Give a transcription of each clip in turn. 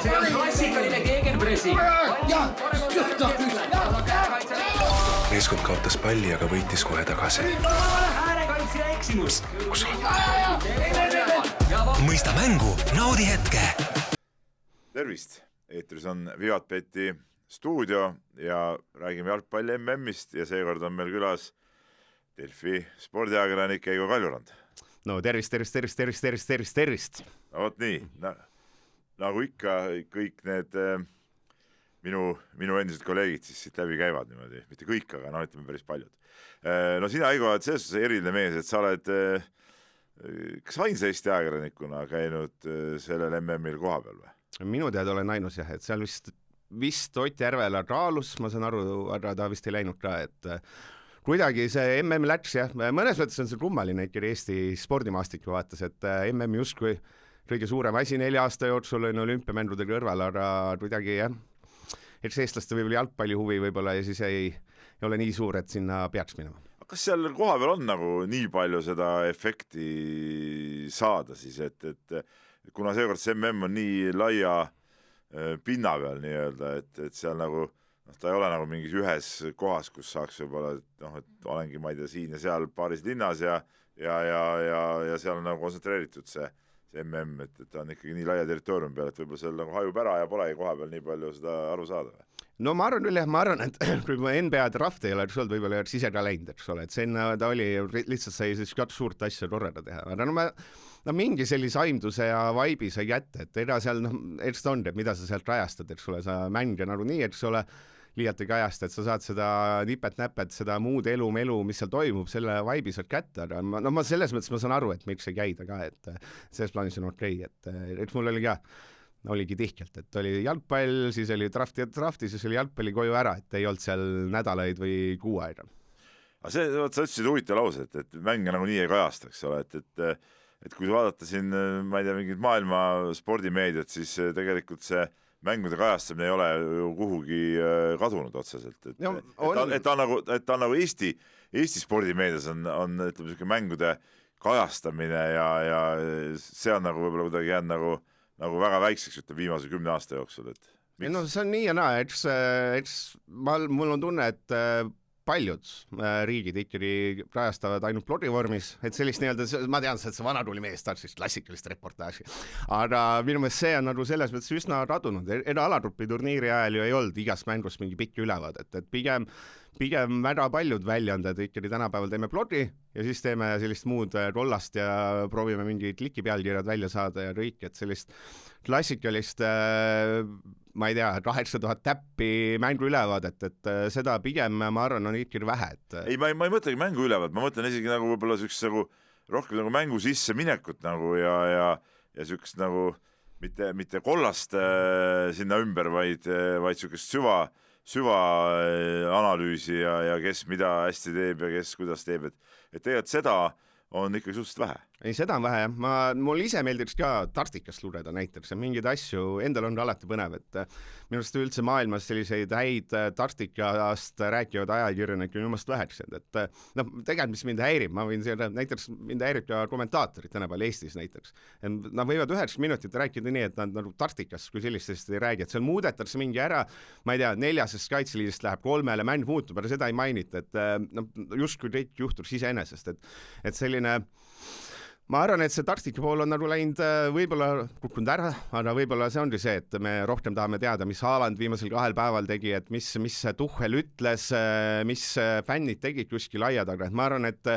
see on klassikaline gegenpressing. Meeskond kaotas palli, aga võitis kohe tagasi. Äärekaitsja eksimus. Kus on? Mõista mängu, naudi hetke. Tervist! Eetris on Vivatbeti stuudio ja räägime jalgpalli MM-ist ja seekord on meil külas Delfi spordiajakirjanik Eigo Kaljurand. No tervist. No vot nii, nagu ikka kõik need minu endised kolleegid siis siit läbi käivad niimoodi, mitte kõik, aga no ütleme päris paljud. No sina, Eigo, oled selles suhtes eriline mees, et sa oled kas ainsa Eesti ajakirjanikuna käinud sellel MM-il koha peal või? Minu teada olen ainus jah, et seal vist Ott Järvela Raalus, ma saan aru, aga ta vist ei läinud ka, et kuidagi see MM läks jah, mõnes mõttes on see kummaline ikkagi Eesti spordimaastikku vaatas, et MM justkui kõige suurem asi 4 aasta jooksul on olümpiamängude kõrval, aga kuidagi jah, eks eestlaste võib-olla jalgpalli huvi võib-olla ja siis ei ole nii suur, et sinna peaks minema. Kas seal koha peal on nagu nii palju seda efekti saada siis, et kuna seekord see MM on nii laia pinna peal nii-öelda, et seal nagu ta ei ole nagu mingis ühes kohas, kus saaks võib-olla, et olengi, ma ei tea, siin ja seal paaris linnas ja seal on nagu kontsentreeritud see MM, et ta on ikkagi nii laia territoorium peal, et võib-olla seal nagu hajub ära ja polegi koha peal nii palju seda aru saada või? No ma arvan, et kui ma NBA draft ei ole olnud, võib-olla oleks ise ka läinud, eks ole, et sinna ta oli, lihtsalt sai siis 2 suurt asja korraga teha, aga mingi sellise aimduse ja vaibi sai kätte, et ega seal, eks ta on, et mida sa sealt rajastad, eks ole, sa mänge nagu nii, eks ole, liialt ei kajasta, et sa saad seda nipet-näpet, seda muud elu, mis seal toimub, selle vaibi saad kätte, aga ma selles mõttes ma saan aru, et miks ei käida ka, et selles plaanis on okei, et mul oligi tihkelt, et oli jalgpall, siis oli drafti, siis oli jalgpalli koju ära, et ei olnud seal nädalaid või kuu aega. Aga sa ütlesid huvitav lause, et mänge nagu nii ei kajasta, eks ole, et kui vaadata siin, ma ei tea, mingid maailma spordimeediat, siis tegelikult see mängude kajastamine ei ole ju kuhugi kadunud otseselt. Et ta on nagu Eesti spordimeedias on ütleme selline mängude kajastamine ja see on nagu võib-olla kuidagi jäänud nagu väga väikseks viimase 10 aasta jooksul. No see on nii ja naa, mul on tunne, et paljud riigid ikkagi rajastavad ainult blogivormis, et sellist nii-öelda, ma tean, et see vanatuli mees tahtis klassikalist reportaaži, aga minu meelest see on nagu selles mõttes üsna kadunud, alagrupi turniiri ajal ju ei olnud igast mängust mingi pikk ülevaadet, et pigem väga paljud väljaanded ikkagi tänapäeval teeme blogi ja siis teeme sellist muud kollast ja proovime mingi klikipealkirjad välja saada ja kõik, et sellist klassikalist ma ei tea, 8000 täppi mängu ülevaadet, et seda pigem ma arvan on ikkagi vähe. Ei, ma ei mõtlegi mängu ülevaat, ma mõtlen isegi nagu võib-olla rohkem nagu mängu sisse minekut nagu ja sükest nagu mitte kollast sinna ümber, vaid sükest süva analüüsi ja kes mida hästi teeb ja kes kuidas teeb, et tegelikult seda on ikkagi suhteliselt vähe. Ei, seda on vähe jah. Mul ise meeldiks ka Tartikast lugeda näiteks ja mingeid asju, endal on alati põnev, et minu arust üldse maailmas selliseid häid Tartikast rääkivad ajakirjanikke on jumast väheks, et tegelikult mis mind häirib, ma võin seda, näiteks mind häirib ka kommentaatorid tänapäeval Eestis näiteks. Nad võivad 9 minutit rääkida nii, et nad nagu Tartikast kui sellistest ei räägi, et seal muudetakse mingi ära, ma ei tea, 4. kaitseliidist läheb 3, mäng muutub, aga seda ei mainita, et justkui kõik juhtus iseenesest, et selline ma arvan, et see Tartiki pool on nagu läinud võib-olla kukkunud ära, aga võib-olla see ongi see, et me rohkem tahame teada, mis Haaland viimasel 2 päeval tegi, et mis Tuhhel ütles, mis fännid tegid kuskil aia taga, et ma arvan, et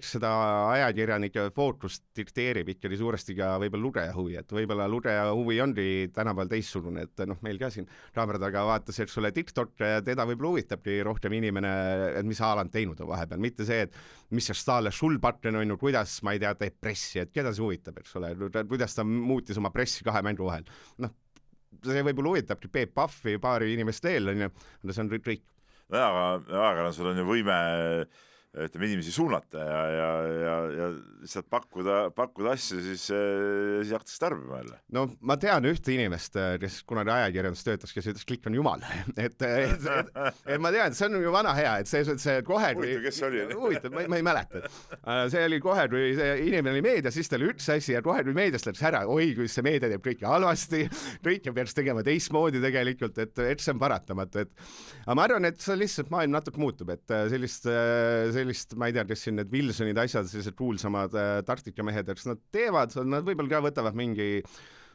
seda ajakirjanike fookust dikteerib ikkagi suuresti ka võib-olla lugeja huvi, et võib-olla lugeja huvi ongi tänapäeval teistsugune, et meil ka siin kaamera taga vaatas, et sulle TikTok ja teda võib-olla huvitabki rohkem inimene, et mis Haaland teinud on vahepeal, mitte see, et mis see Stahle sulpatten on ju, kuidas, ma ei tea, teeb pressi, et keda see huvitab, eks ole, kuidas ta muutis oma pressi 2 mängu vahel. See võib-olla huvitabki Peep Pahvi paari inimest veel, on ju, see on kõik. Aga sul on ju võime ütleme, inimesi suunata ja lihtsalt pakkuda asju, siis hakkas tarbima jälle. No ma tean ühte inimest, kes kunagi ajakirjandus töötas, kes ütles, klikk on jumal. et ma tean, see on ju vana hea, et see kohe... Huvitav, kes see oli? Huvitav, ma ei mäleta. See oli kohe, kui see inimene oli meedias, siis ta oli üks asi ja kohe, kui meediast läks ära, oi, kui see meedia teeb kõike halvasti, kõike peaks tegema teistmoodi tegelikult, et see on paratamatu. Aga ma arvan, et see lihtsalt maailm natuke muutub, et sellist, ma ei tea, kes siin need Wilsonid asjad, sellised kuulsamad taktikamehed, et nad teevad, nad võib-olla ka võtavad mingi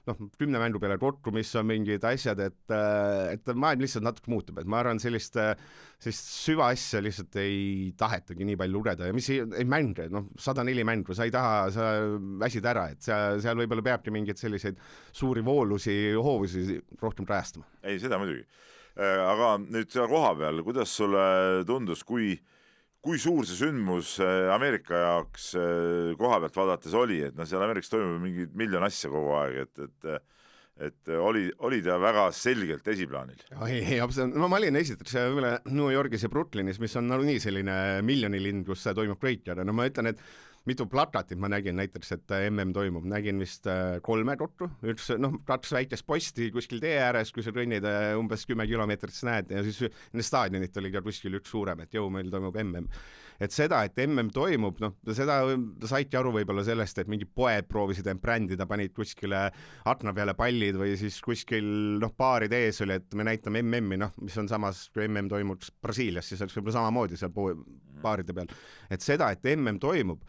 10 mängu peale kokku, mis on mingid asjad, et maailm lihtsalt natuke muutub, et ma arvan, sellist süva asja lihtsalt ei tahetagi nii palju lugeda ja mis ei mänge, 104 mängu, sa väsid ära, et seal võib-olla peabki mingeid selliseid suuri hoovusi rohkem rajastama. Ei, seda muidugi. Aga nüüd seal koha peal, kuidas sulle tundus, kui suur see sündmus Ameerika jaoks koha pealt vaadates oli, et seal Ameerikas toimub mingi miljon asja kogu aeg, et oli ta väga selgelt esiplaanil? Ei, ma olin esiteks New Yorgis ja Brooklynis, mis on nii selline miljonilind, kus toimub kõik ja ma ütlen, et mitu plakatit ma nägin näiteks, et MM toimub, nägin vist 3 kokku, 2 väikest posti kuskil tee ääres, kui sa kõnnid umbes 10 kilomeetrit näed ja siis staadionit oli ka kuskil üks suurem, et meil toimub MM. Et seda, et MM toimub, seda saiti aru võib-olla sellest, et mingi poed proovisid end brändida, panid kuskile akna peale pallid või siis kuskil baarid ees oli, et me näitame MM-i, mis on samas, kui MM toimub Brasiilias, siis oleks võib-olla samamoodi seal baaride peal. Et seda, et MM toimub,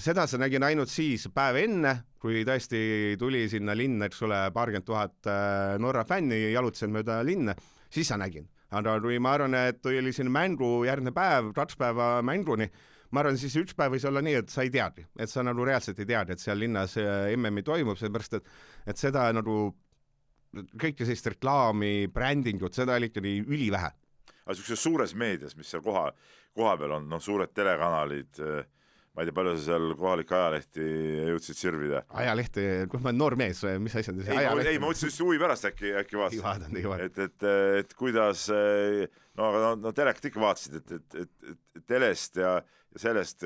seda sa nägin ainult siis päev enne, kui tõesti tuli sinna linna, eks ole, 20 000 Norra fänni jalutasid mööda linna, siis sa nägin. Aga kui ma arvan, et oli siin mängu järgne päev, 2 päeva mänguni, ma arvan, siis üks päev võis olla nii, et sa ei teadki, et sa reaalselt ei teadki, et seal linnas MM-i toimub, sellepärast, et seda kõike sellist reklaami, brändingut, seda oli ikka ülivähe. Aga sellises suures meedias, mis seal koha peal on, suured telekanalid, ma ei tea, palju sa seal kohalik ajalehti jõudsid sirvida? Ajalehti, kui ma olen noor mees, mis asjad? Ei, ma mõtlesin just huvi pärast äkki vaatasid. Et kuidas, telekt ikka vaatasid, et telest ja sellest,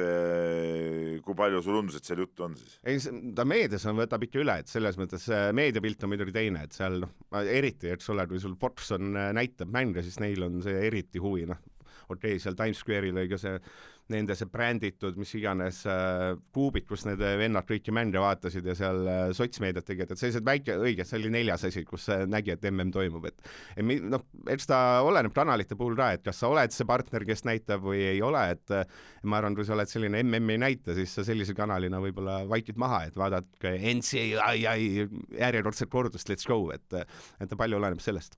kui palju sul undus, et seal juttu on siis? Ei, ta meedias võtab ikka üle, et selles mõttes meediapilt on midagi teine, et seal eriti, eks ole, kui sul Fox näitab mänge, siis neil on see eriti huvi, okei, seal Times Square'il oli ka nende see bränditud, mis iganes kuubik, kus need vennad kõiki mänge vaatasid ja seal sotsmeediat tegid, et sellised väike, õige, see oli 4. asi, kus nägi, et MM toimub, eks ta oleneb kanalite puhul ka, et kas sa oled see partner, kes näitab või ei ole, et ma arvan, kui sa oled selline MM-i näite, siis sa sellise kanalina võib-olla vaikid maha, et vaadad NCAA järjekordset kordust, let's go, et palju oleneb sellest.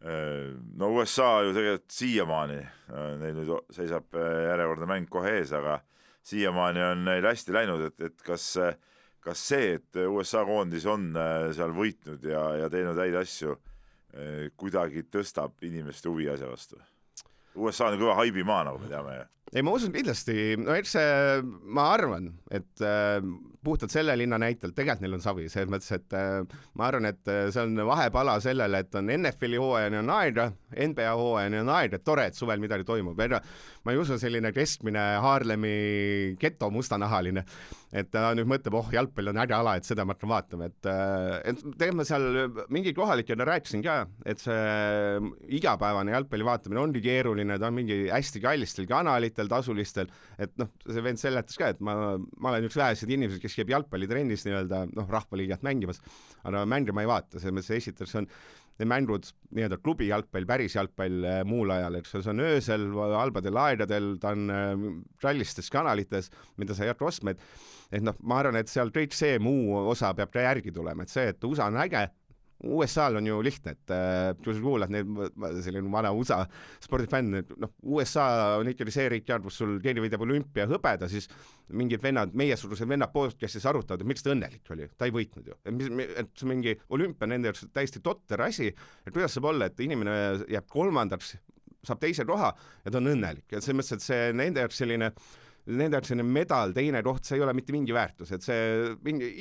No USA ju tegelikult siiamaani, neil nüüd seisab järjekordne mäng kohe ees, aga siiamaani on neil hästi läinud, et kas see, et USA koondis on seal võitnud ja teinud häid asju, kuidagi tõstab inimeste huvi asja vastu? USA on kõva haibimaa, nagu me teame. Ei, ma usun kindlasti, ma arvan, et puhtalt selle linna näitel, tegelikult neil on savi, selles mõttes, et ma arvan, et see on vahepala sellele, et on NFL-i hooajani on aega, NBA hooajani on aega, et tore, et suvel midagi toimub. Ma ei usu selline keskmine Haarlemi geto mustanahaline, et ta nüüd mõtleb, jalgpall on äge ala, et seda ma hakkan vaatama, et tegelikult ma seal mingi kohalikele rääkisin ka, et see igapäevane jalgpalli vaatamine ongi keeruline, ta on mingi hästi kallistel kanalitel, tasulistel, et see vend seletas ka, et ma olen üks vähesed inimesed, kes käib jalgpallitrennis nii-öelda, rahvaliigat mängimas, aga mänge ma ei vaata, selles mõttes esiteks on need mängud nii-öelda klubi jalgpall, päris jalgpall muul ajal, et see on öösel, halbadel aegadel, ta on rallistes kanalites, mida sa ei hakka ostma, et ma arvan, et seal kõik see muu osa peab ka järgi tulema, et see, et USA on äge, USA-l on ju lihtne, et kui sa kuulad selline vana USA spordifänn, USA on ikkagi see riik, kus sul keegi võidab olümpia hõbeda, siis mingid vennad, meiesugused vennad podcastis arutavad, et miks ta õnnelik oli, ta ei võitnud ju. Et mingi olümpia nende jaoks täiesti totter asi, et kuidas saab olla, et inimene jääb 3., saab 2. koha ja ta on õnnelik. Et selles mõttes, et see nende jaoks selline medal, teine koht, see ei ole mitte mingi väärtus, et see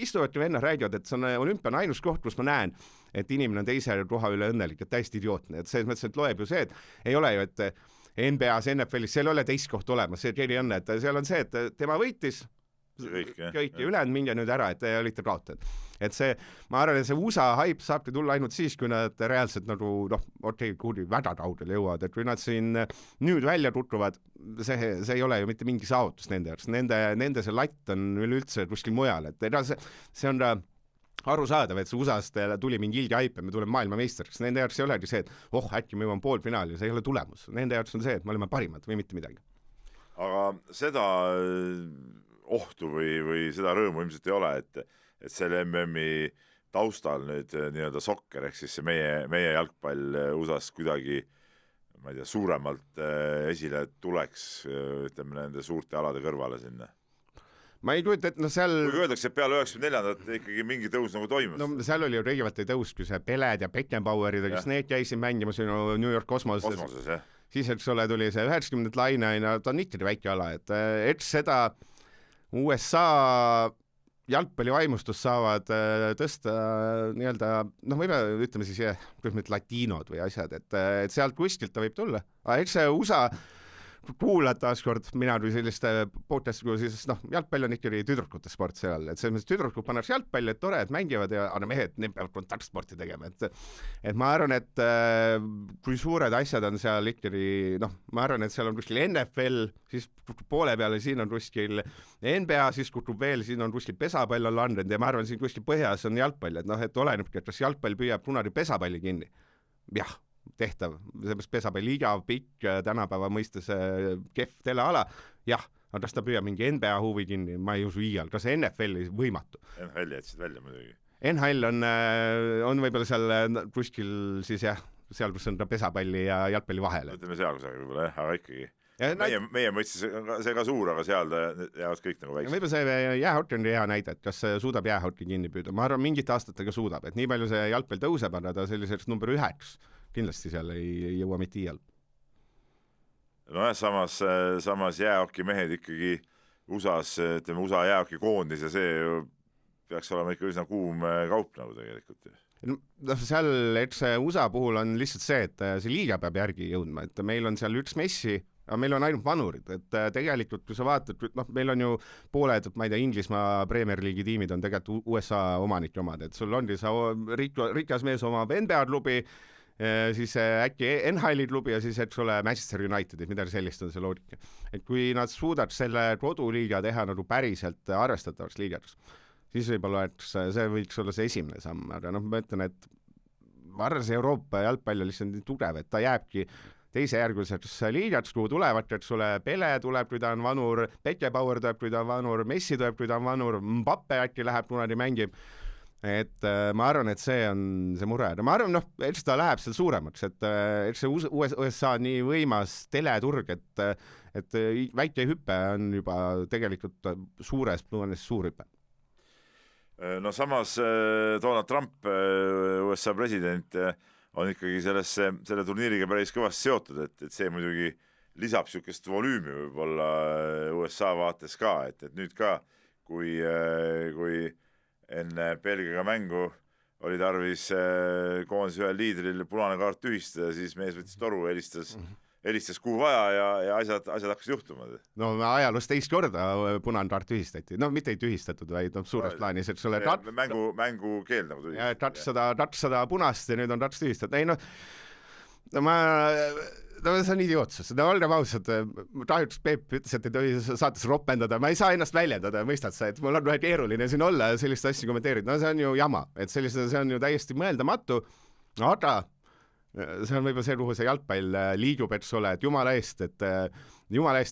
istuvadki vennad räägivad, et see on olümpia on ainus koht, kus ma näen, et inimene on 2. koha üle õnnelik, et täiesti idiootne, et selles mõttes, et loeb ju see, et ei ole ju, NBA-s, NFL-is, seal ei ole teist koht olemas, see Jerry on, et seal on see, et tema võitis kõik ja ülejäänud minge nüüd ära, et te olite kaotanud. Et see, ma arvan, et see USA hype saabki tulla ainult siis, kui nad reaalselt nagu, kuhugi väga kaugele jõuavad, et kui nad siin nüüd välja tutvuvad, see ei ole ju mitte mingi saavutus nende jaoks, nende see latt on üleüldse kuskil mujal, et see on arusaadav, et see USA-st tuli mingi ilge hype ja me tuleme maailmameistriks, nende jaoks ei olegi see, et äkki me jõuame poolfinaali, see ei ole tulemus, nende jaoks on see, et me oleme parimad või mitte midagi. Aga seda ohtu või seda rõõmu ilmselt ei ole, et selle MM-i taustal nüüd nii-öelda sokker, ehk siis see meie jalgpall USA-s kuidagi, ma ei tea, suuremalt esile tuleks, ütleme, nende suurte alade kõrvale sinna. Ma ei kujuta, et seal... Kui öeldakse, et peale 94. ikkagi mingi tõus nagu toimus. No seal oli ju kõigepealt ei tõus, kui see Peled ja Beckenbauerid, kes need käisid mängima sinu New York Cosmoses, jah. Siis, eks ole, tuli see 90. laine, ta on ikkagi väike ala, et seda USA jalgpallivaimustust saavad tõsta nii-öelda, ütleme siis, latiinod või asjad, et sealt kuskilt ta võib tulla. Aga eks see USA kuulad taaskord mina kui selliste podcasti, siis jalgpall on ikkagi tüdrukute sport seal, et selles mõttes tüdrukud pannakse jalgpalli, et tore, et mängivad ja mehed, need peavad kontaktsporti tegema, et ma arvan, et kui suured asjad on seal ikkagi, ma arvan, et seal on kuskil NFL, siis poole peale siin on kuskil NBA, siis kukub veel, siin on kuskil pesapall on landnud ja ma arvan, siin kuskil põhjas on jalgpall, et olenebki, et kas jalgpall püüab kunagi pesapalli kinni. Jah, tehtav, seepärast pesapalli igav, pikk, tänapäeva mõistes kehv teleala, jah, aga kas ta püüab mingi NBA huvi kinni, ma ei usu iial, kas NFL-i võimatu. NHL jätsid välja muidugi. NHL on võib-olla seal kuskil siis jah, seal kus on ta pesapalli ja jalgpalli vahel. Ütleme seal kusagil võib-olla, aga ikkagi. Meie mõistis see ka suur, aga seal jäävad kõik nagu väiksed. Võib-olla see jäähokki on hea näide, et kas suudab jäähokki kinni püüda. Ma arvan, mingite aastatega suudab, et nii palju see jalgpall tõuseb, aga ta selliseks number 1 kindlasti seal ei jõua mitte iial. Nojah, samas jäähokki mehed ikkagi USA-s, ütleme USA jäähokki koondis ja see peaks olema ikka üsna kuum kaup nagu tegelikult. Seal, eks USA puhul on lihtsalt see, et see liiga peab järgi jõudma, et meil on seal üks Messi, aga meil on ainult vanurid, et tegelikult kui sa vaatad, meil on ju pooled, ma ei tea, Inglismaa Premier League'i tiimid on tegelikult USA omanike omad, et sul ongi sa rikas mees omab NBA klubi, siis äkki NHL-i klubi ja siis, eks ole, Manchester United, et midagi sellist on see loogika. Et kui nad suudad selle koduliiga teha nagu päriselt arvestatavaks liigaks, siis võib-olla, et see võiks olla see esimene samm, aga ma ütlen, et ma arvan, see Euroopa jalgpall on lihtsalt nii tugev, et ta jääbki teisejärguseks liigaks, kuhu tulevad, et sulle Pele tuleb, kui ta on vanur, Beckenbauer tuleb, kui ta on vanur, Messi tuleb, kui ta on vanur, Mbappe äkki läheb, kunagi mängib. Et ma arvan, et see on see mure. Ma arvan, et ta läheb seal suuremaks, et see USA on nii võimas teleturg, et väike hüppe on juba tegelikult suures plaanis suur hüppe. No samas Donald Trump, USA president, on ikkagi selle turniiriga päris kõvasti seotud, et see muidugi lisab niisugust volüümi võib-olla USA vaates ka, et nüüd ka, kui enne Belgiaga mängu oli tarvis koondise ühel liidril punane kaart tühistada, siis mees võttis toru, helistas kuhu vaja ja asjad hakkasid juhtuma. No ajaloos teist korda punane kaart tühistati. No mitte ei tühistatud, vaid suures plaanis, et sulle mängu keel nagu tühistati. 200 punast ja nüüd on 2 tühistatud. Ei see on idiootsus. Olgem ausad, kahjuks Peep ütles, et ei tohi saates ropendada. Ma ei saa ennast väljendada, mõistad sa, et mul on keeruline siin olla ja sellist asja kommenteerida. No see on ju jama, et see on ju täiesti mõeldamatu, aga see on võib-olla see, kuhu see jalgpall liigub, et ole, et jumala eest,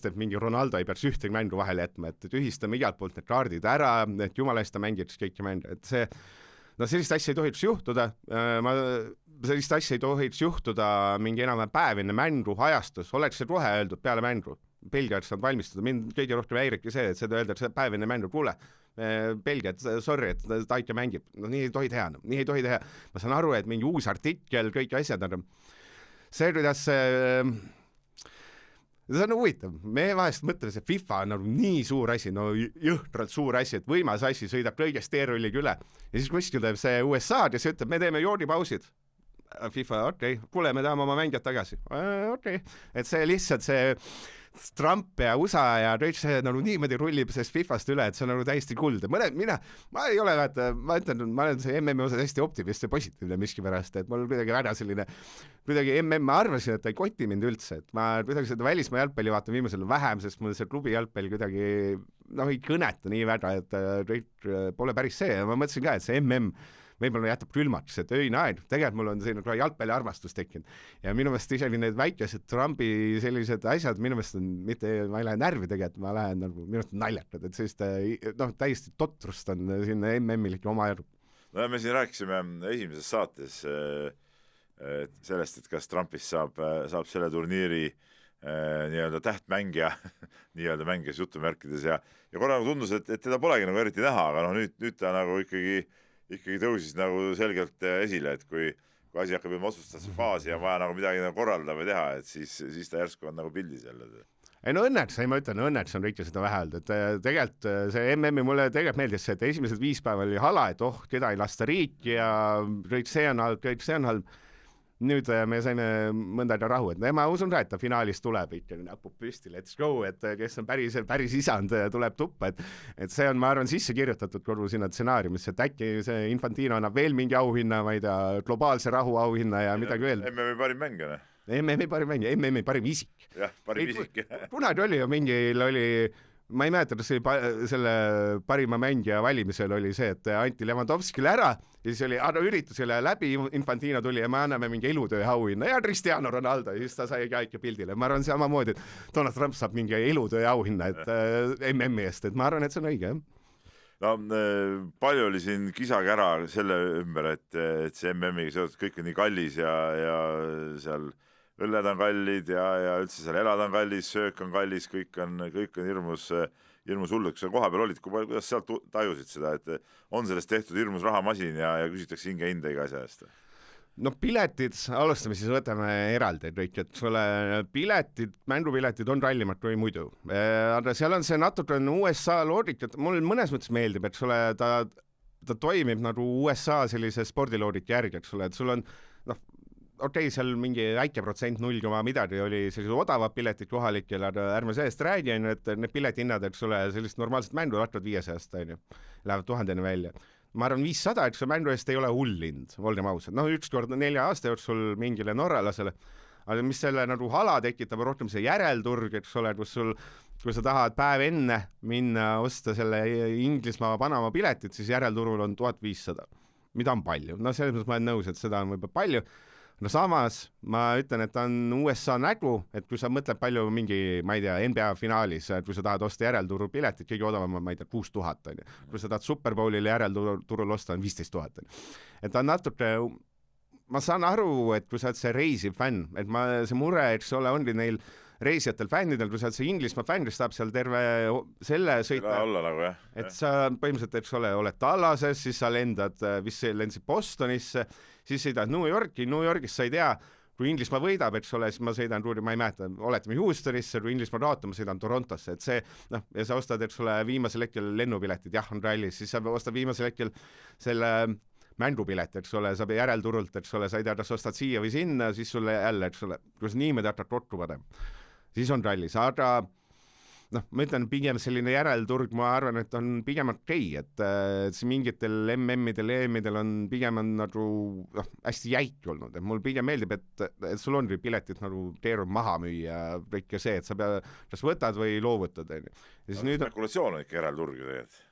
et mingi Ronaldo ei peaks ühtegi mängu vahele jätma, et ühistame igalt poolt need kaardid ära, et jumala eest ta mängiks kõiki mänge, et see sellist asja ei tohiks juhtuda, sellist asja ei tohiks juhtuda mingi enam päev enne mängu ajastus, oleks see kohe öeldud peale mängu, Belgia oleks saanud valmistada, mind kõige rohkem häiribki see, et seda öeldakse päev enne mängu, kuule, Belgia, et sorry, et ta ikka mängib, nii ei tohi teha, nii ei tohi teha, ma saan aru, et mingi uus artikkel, kõik asjad, see, kuidas see on huvitav, me vahest mõtleme, see FIFA on nagu nii suur asi, no jõhtralt suur asi, et võimas asi sõidab kõigest teerulliga üle ja siis kuskil teeb see USA, kes ütleb, me teeme joodipausid. FIFA, okei, kuule, me tahame oma mängijad tagasi. Okei, et see lihtsalt see Trump ja USA ja kõik see nagu niimoodi rullib sellest FIFAst üle, et see on nagu täiesti kuld. Ma ei ole, ma ütlen, ma olen see MM-i osas hästi optimist ja positiivne miskipärast, et mul kuidagi väga selline, kuidagi ma arvasin, et ta ei koti mind üldse, et ma kuidagi seda välismaa jalgpalli vaatan viimasel vähem, sest mul see klubi jalgpall kuidagi ei kõneta nii väga, et kõik pole päris see ja ma mõtlesin ka, et see MM võib-olla jätab külmaks, et öine aeg, tegelikult mul on selline jalgpalli armastus tekkinud ja minu meelest isegi need väikesed Trumpi sellised asjad, minu meelest on mitte, ma ei lähe närvi tegelikult, ma lähen nagu, minu meelest on naljakad, et sellist, täiesti totrust on sinna MM-il ikka oma järg. No me siin rääkisime esimeses saates sellest, et kas Trumpist saab selle turniiri nii-öelda tähtmängija nii-öelda mängijas jutumärkides ja korra nagu tundus, et teda polegi nagu eriti näha, aga nüüd ta nagu ikkagi tõusis nagu selgelt esile, et kui asi hakkab juba otsustamise faasi ja vaja nagu midagi nagu korraldada või teha, et siis ta järsku on nagu pildis jälle. Ei no õnneks, ma ütlen, õnneks on kõik seda vähe olnud, et tegelikult see MM-i mulle tegelikult meeldis see, et esimesed 5 päeva oli hala, et keda ei lasta riiki ja kõik see on halb. Nüüd me saime mõnda aega rahu, et ma usun ka, et ta finaalis tuleb ikka näpub püsti, let's go, et kes on päris isand, tuleb tuppa, et see on, ma arvan, sisse kirjutatud kogu sinna stsenaariumisse, et äkki see Infantino annab veel mingi auhinna, ma ei tea, globaalse rahu auhinna ja midagi veel. MM-i parim mängija. MM-i parim mängija, MM-i parim isik. Jah, parim isik. Kunagi oli ju mingil ma ei mäleta, kas selle parima mängija valimisel oli see, et anti Lewandowskile ära ja siis oli üritusele läbi, Infantino tuli ja me anname mingi elutöö auhinna ja Cristiano Ronaldo ja siis ta sai ka ikka pildile. Ma arvan samamoodi, et Donald Trump saab mingi elutöö auhinna MM-i eest, et ma arvan, et see on õige. No palju oli siin kisakära selle ümber, et see MM-iga seotud kõik on nii kallis ja seal õlled on kallid ja üldse seal elada on kallis, söök on kallis, kõik on hirmus hullu. Kui sa koha peal olid, kuidas sealt tajusid seda, et on sellest tehtud hirmus rahamasin ja küsitakse hinge iga asja eest? No piletid, alustame siis, võtame eraldi kõik, et sulle mängupiletid on kallimad kui muidu. Aga seal on see natuke USA loogik, et mul mõnes mõttes meeldib, et sulle ta toimib nagu USA sellise spordiloogika järgi, et sul on okei, seal mingi väike protsent 0, midagi oli sellised odavad piletid kohalikel, aga ärme sellest räägi, et need piletihinnad, et sulle sellist normaalset mängu hakkavad 500, lähevad 1000 välja. Ma arvan 500, et see mängu eest ei ole hullind, olgem ausad. Üks kord 4 aasta jooksul mingile norralasele, aga mis selle nagu hala tekitab, rohkem see järelturg, eks ole, kui sa tahad päev enne minna osta selle Inglismaa Panama piletit, siis järelturul on 1500, mida on palju. Selles mõttes ma olen nõus, et seda on võib-olla palju. No samas ma ütlen, et ta on USA nägu, et kui sa mõtled palju mingi, ma ei tea, NBA finaalis, kui sa tahad osta järelturu piletit, kõige odavam on, ma ei tea, 6000, kui sa tahad Super Bowlile järelturul osta, on 15 000. Et ta on natuke, ma saan aru, et kui sa oled see reisiv fänn, et see mure, eks ole, ongi neil reisijatel fännidel, kui sa oled see Inglismaa fänn, kes tahab seal terve selle sõita, nagu, et sa põhimõtteliselt, eks ole, oled Dallases, siis sa lendad, lendasid Bostonisse, siis sõidad New Yorgis sa ei tea, kui Inglismaa võidab, eks ole, siis ma sõidan, ma ei mäleta, oletame Houstonisse, kui Inglismaa kaotab, ma sõidan Torontosse, et see, ja sa ostad, eks ole, viimasel hetkel lennupiletid, jah, on rallis, siis sa ostad viimasel hetkel selle mängupilet, eks ole, sa järelturult, eks ole, sa ei tea, kas ostad siia või sinna, siis sulle jälle, eks ole, kui sa niimoodi hakkad kokku panema, siis on rallis, aga ma ütlen, pigem selline järelturg, ma arvan, et on pigem okei, et mingitel MM-idel, EM-idel on pigem nagu hästi jäik olnud, et mul pigem meeldib, et sul on piletid nagu keerub maha müüa, kõik see, et sa kas võtad või loovutad. Spekulatsioon on ikka järelturg ju tegelikult.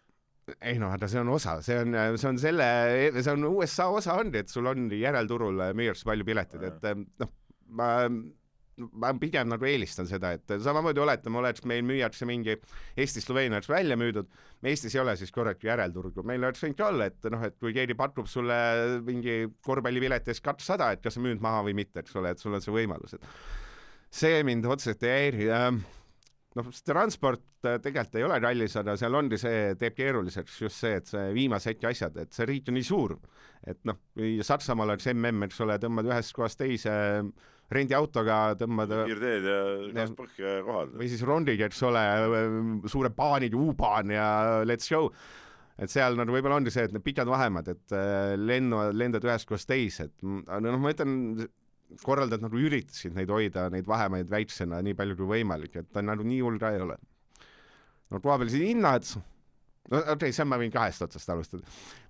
Ei aga see on osa, see on USA osa on, et sul on järelturul müüakse palju piletid, et ma pigem nagu eelistan seda, et samamoodi oletame, meil müüakse mingi Eesti-Sloveenia välja müüdud, me Eestis ei ole siis korralikult järelturgu, meil oleks võinud ka olla, et kui keegi pakub sulle mingi korvpallipileti eest 200, et kas sa müüd maha või mitte, eks ole, et sul on see võimalus, et see mind otseselt ei häiri. Transport tegelikult ei ole kallis, aga seal ongi see, teeb keeruliseks just see, et see viimase hetke asjad, et see riik on nii suur, et kui Saksamaal oleks MM, eks ole, tõmbad ühest kohast teise rendiautoga, tõmbad kiirteed ja gaspõhja kohal. Või siis rondiga, eks ole, suure baanid, U-baan ja let's go. et seal nagu võib-olla ongi see, et need pikad vahemad, et lendad ühest koos teise, et noh, ma ütlen, korraldad nagu üritasid neid hoida, neid vahemaid väiksena nii palju kui võimalik, et ta nagu nii hull ka ei ole. No koha peal siin hinnad, no okei, see ma võin kahest otsast alustada.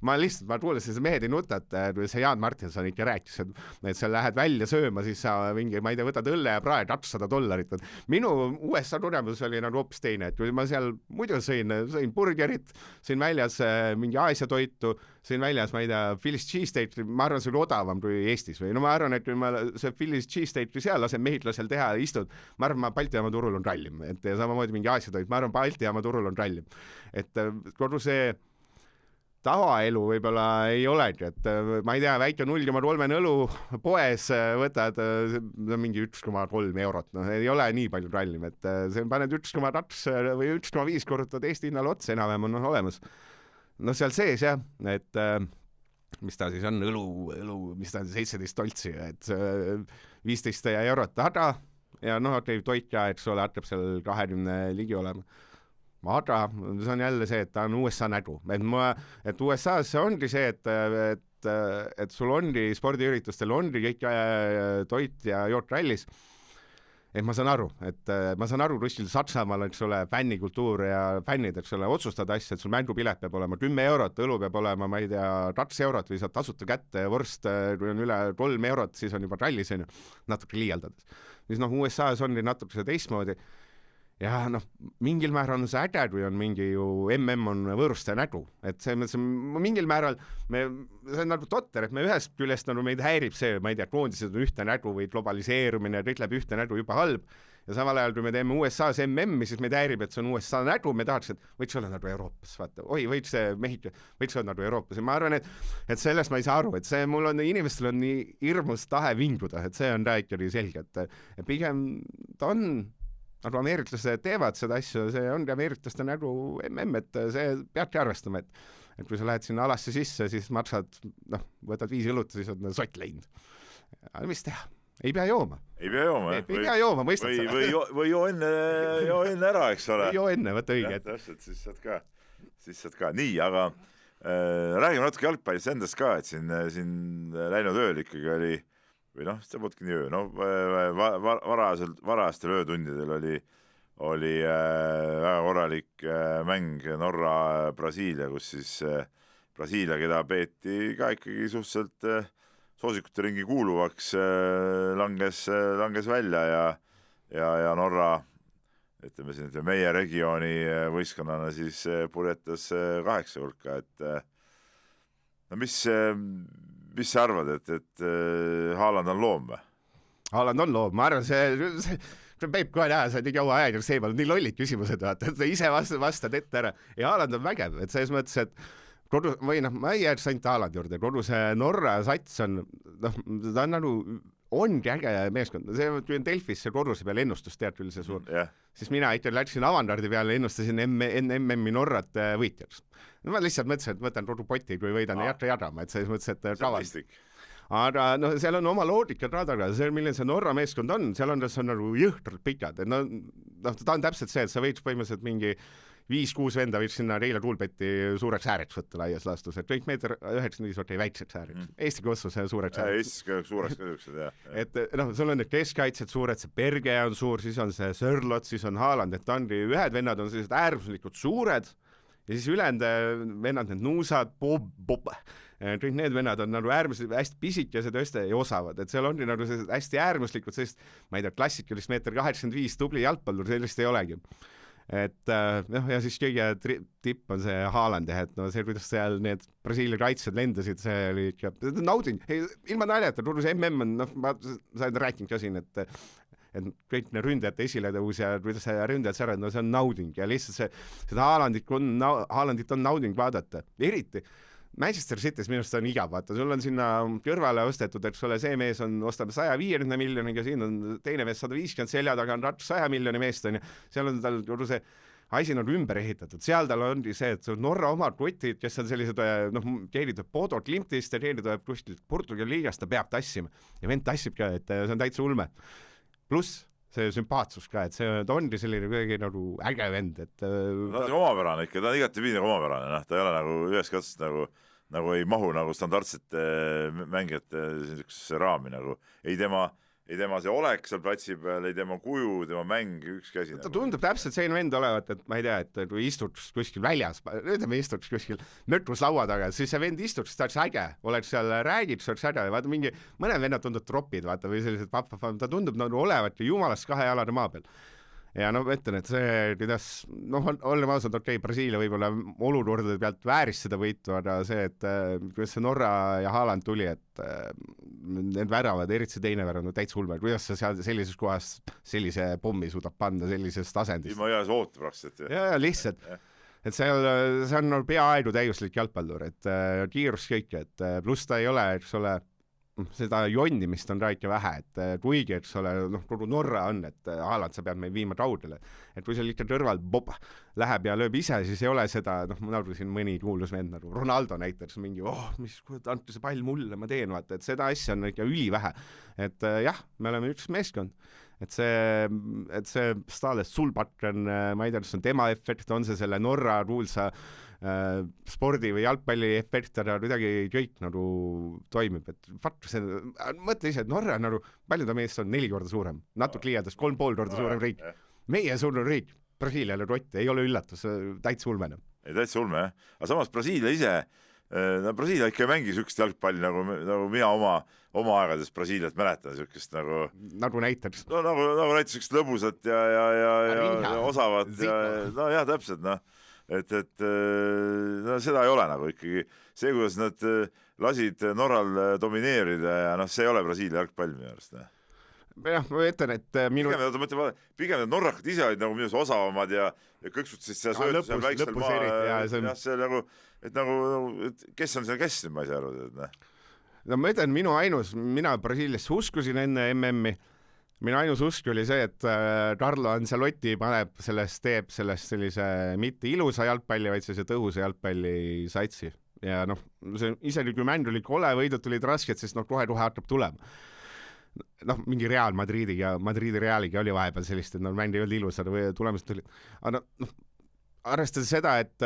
Ma kuulasin see mehed ei nutat, kui see Jaan Martinson ikka rääkis, et sa lähed välja sööma, siis sa mingi, ma ei tea, võtad õlle ja prae $200. Minu USA kogemus oli nagu hoopis teine, et kui ma seal muidu sõin burgerit, sõin väljas mingi Aasia toitu, sõin väljas, ma ei tea, Philly's cheesesteak, ma arvan, see oli odavam kui Eestis või no ma arvan, et kui ma see Philly's cheesesteak seal lasen mehitlasel teha ja istud, ma arvan, Balti jaama turul on kallim, et samamoodi mingi Aasia toit, ma arvan, Balti jaama turul on kallim, et kogu see tavaelu võib-olla ei olegi, et ma ei tea, väike 0,3 õlu poes võtad mingi 1,3 eurot, noh, ei ole nii palju kallim, et see paned 1,2 või 1,5 korrutad Eesti hinnale otsa, enam-vähem on olemas. No seal sees jah, et mis ta siis on, õlu, mis ta on 17 toltsi, et 15 eurot taga ja noh, okei, toit ka, eks ole, hakkab seal 20 ligi olema. Aga see on jälle see, et ta on USA nägu, et USA-s ongi see, et sul ongi spordiüritustel ongi kõik toit ja jook rallis, et ma saan aru, kuskil Saksamaal, eks ole, fännikultuur ja fännid, eks ole, otsustada asja, et sul mängupilet peab olema 10 eurot, õlu peab olema, ma ei tea, 2 eurot või saad tasuta kätte ja vorst, kui on üle 3 eurot, siis on juba rallis, natuke liialdades. Siis noh, USA-s on natuke teistmoodi. Ja noh, mingil määral on see äge, kui on mingi ju MM on võõruste nägu, et see mingil määral see on nagu totter, et me ühest küljest nagu meid häirib see, ma ei tea, koondised on ühte nägu või globaliseerumine ja kõik läbi ühte nägu juba halb ja samal ajal, kui me teeme USA-s MM-i, siis meid häirib, et see on USA nägu, me tahaks, et võiks olla nagu Euroopas, vaata, võiks olla nagu Euroopas ja ma arvan, et sellest ma ei saa aru, et see mul on, inimestel on nii hirmus tahe vinguda, et see on ka ikkagi selge, et pigem ta on nagu ameeriklased teevad seda asja, see ongi ameeriklaste nägu MM, et see peabki arvestama, et kui sa lähed sinna alasse sisse, siis maksad, noh, võtad 5 õlut, siis on sott läinud. Aga mis teha? Ei pea jooma. Ei pea jooma, mõistad sa? Või joo enne ära, eks ole. Joo enne, võtta õige. Täpselt, siis saad ka. Nii, aga räägime natuke jalgpallist endast ka, et siin läinud ööl ikkagi oli või noh, see polnudki nii öö, no varajastel öötundidel oli väga korralik mäng Norra-Brasiilia, kus siis Brasiilia, keda peeti ka ikkagi suhteliselt soosikute ringi kuuluvaks, langes välja ja Norra, ütleme siin, et meie regiooni võistkonnana siis purjetas 8 hulka, et no mis sa arvad, et Haaland on loom või? Haaland on loom, ma arvan, see Peep kohe näha, sa nii kaua aeg, see ei olnud nii lollid küsimused, vaata, et ise vastad ette ära ja Haaland on vägev, et selles mõttes, et ma ei jääks ainult Haaland juurde, kogu see Norra sats on, noh, ta on nagu ongi äge meeskond, see, kui on Delfis see koduse peal ennustus tead küll see suur, siis mina ikka läksin avangardi peale, ennustasin MM-i Norrat võitjaks. No ma lihtsalt mõtlesin, et võtan kodu poti, kui võidan ja jätta jagama, et selles mõttes, et kavast. Aga no, seal on oma loogika taga, see, milline see Norra meeskond on, seal on nagu jõhtralt pikad, et no, ta on täpselt see, et sa võiks põhimõtteliselt mingi 5-6 venda võiks sinna Reila Tuulbeti suureks ääreks võtta laias laastus, et kõik meeter 95 okei väikseks ääreks. Eesti kossus suureks ääreks. Eesti suureks kõiksed, jah. Et noh, sul on need keskkaitsed suured, see Berge on suur, siis on see Sörlot, siis on Haaland, et ongi ühed vennad on sellised äärmuslikud suured ja siis ülejäänud vennad, need nuusad, kõik need vennad on nagu äärmuslikud, hästi pisikesed ja osavad, et seal ongi nagu hästi äärmuslikud, sest ma ei tea, klassikalist meeter 85 tubli jalgpallur, sellist ei olegi. Et noh, ja siis kõige tipp on see Haaland, et no see, kuidas seal need Brasiilia kaitsed lendasid, see oli ikka nauding, ilma naljata, tudus MM on, noh, ma sain rääkinud ka siin, et kõik need ründajate esiletõus ja kuidas see ründajad särad, no see on nauding ja lihtsalt seda Haalandit on nauding vaadata, eriti Manchester City's minust on igav, vaata, sul on sinna kõrvale ostetud, eks ole, see mees ostab 150 miljoniga, siin on teine mees 150 selja taga, on 100 miljoni meest, on ju, seal on tal see asi on ümber ehitatud, seal tal ongi see, et Norra omad kotid, kes on sellised, noh, keegi tuleb Bodo Klimtist ja keegi tuleb kuskilt Portugali liigast, ta peab tassima ja vend tassib ka, et see on täitsa ulme. Pluss see sümpaatsus ka, et ta ongi selline kuidagi nagu äge vend, et ta on omapärane ikka, ta on igatepidi omapärane, ta ei ole nagu ühes katsest nagu ei mahu nagu standardsete mängijate niisugusesse raami nagu, ei tema see olek seal platsi peal, ei tema kuju, tema mäng, ükski asi. Ta tundub täpselt selline vend olevat, et ma ei tea, et kui istuks kuskil väljas, ütleme istuks kuskil mötrus laua taga, siis see vend istuks, ta oleks äge, oleks seal, räägid, see oleks äge, vaata mõned vennad tundub tropid, vaata, või sellised ta tundub nagu olevat jumalast 2 jalade maa peal. Ja no ütlen, et see, kuidas, oleme ausad, Brasiilia võib-olla olukordade pealt vääris seda võitu, aga see, et kuidas see Norra ja Haaland tuli, et need väravad, eriti see teine värav, täitsa ulme, kuidas sa seal sellises kohas sellise pommi suudab panna sellisest asendist. Ilma heas oote praktiliselt. Ja lihtsalt, et see on peaaegu täiuslik jalgpallur, et kiirus kõik, et pluss ta ei ole, eks ole, seda jonnimist on ikka vähe, et kuigi, eks ole, kogu Norra on, et Haaland, sa pead meil viima raudile, et kui seal ikka kõrval läheb ja lööb ise, siis ei ole seda, nagu siin mõni kuulus vend, nagu Ronaldo näiteks mingi, andke see pall mulle, ma teen, vaata, et seda asja on ikka ülivähe, et jah, me oleme üks meeskond, et see Stades Sulbak on, ma ei tea, kas on tema efekt, on see selle Norra kuulsa spordi või jalgpalli efekt, aga kuidagi kõik nagu toimib, et mõtle ise, et Norra nagu, palju ta meest on 4 korda suurem, natuke liialdas 3,5 korda suurem riik, meie suurem riik, Brasiiliale rotti, ei ole üllatus, täitsa ulmene. Ei, täitsa ulme, jah, aga samas Brasiilia ise, Brasiilia ikka ei mängi sükest jalgpalli nagu mina oma aegades Brasiiliat mäletan, sükest nagu näiteks. No nagu näiteks sükest lõbusat ja osavat ja no jah, täpselt, et seda ei ole nagu ikkagi see, kuidas nad lasid Norral domineerida ja see ei ole Brasiilia jalgpall minu arust. Jah, ma ütlen, et pigem need norrakad ise olid nagu minus osavamad ja kõksutasid seal söötu väiksel maa see nagu, et kes on seal kes, ma ei saa aru. No ma ütlen, mina Brasiiliasse uskusin enne MM-i, minu ainus usk oli see, et Carlo Ancelotti teeb sellest sellise mitte ilusa jalgpalli, vaid sellise tõhusa jalgpalli satsi. Ja isegi kui mäng oli kole, võidud tulid rasked, sest kohe hakkab tulema. Mingi Real Madridiga, Madridi Realiga oli vahepeal sellist, et mäng ei olnud ilus, aga tulemused tulid. Aga arvestades seda, et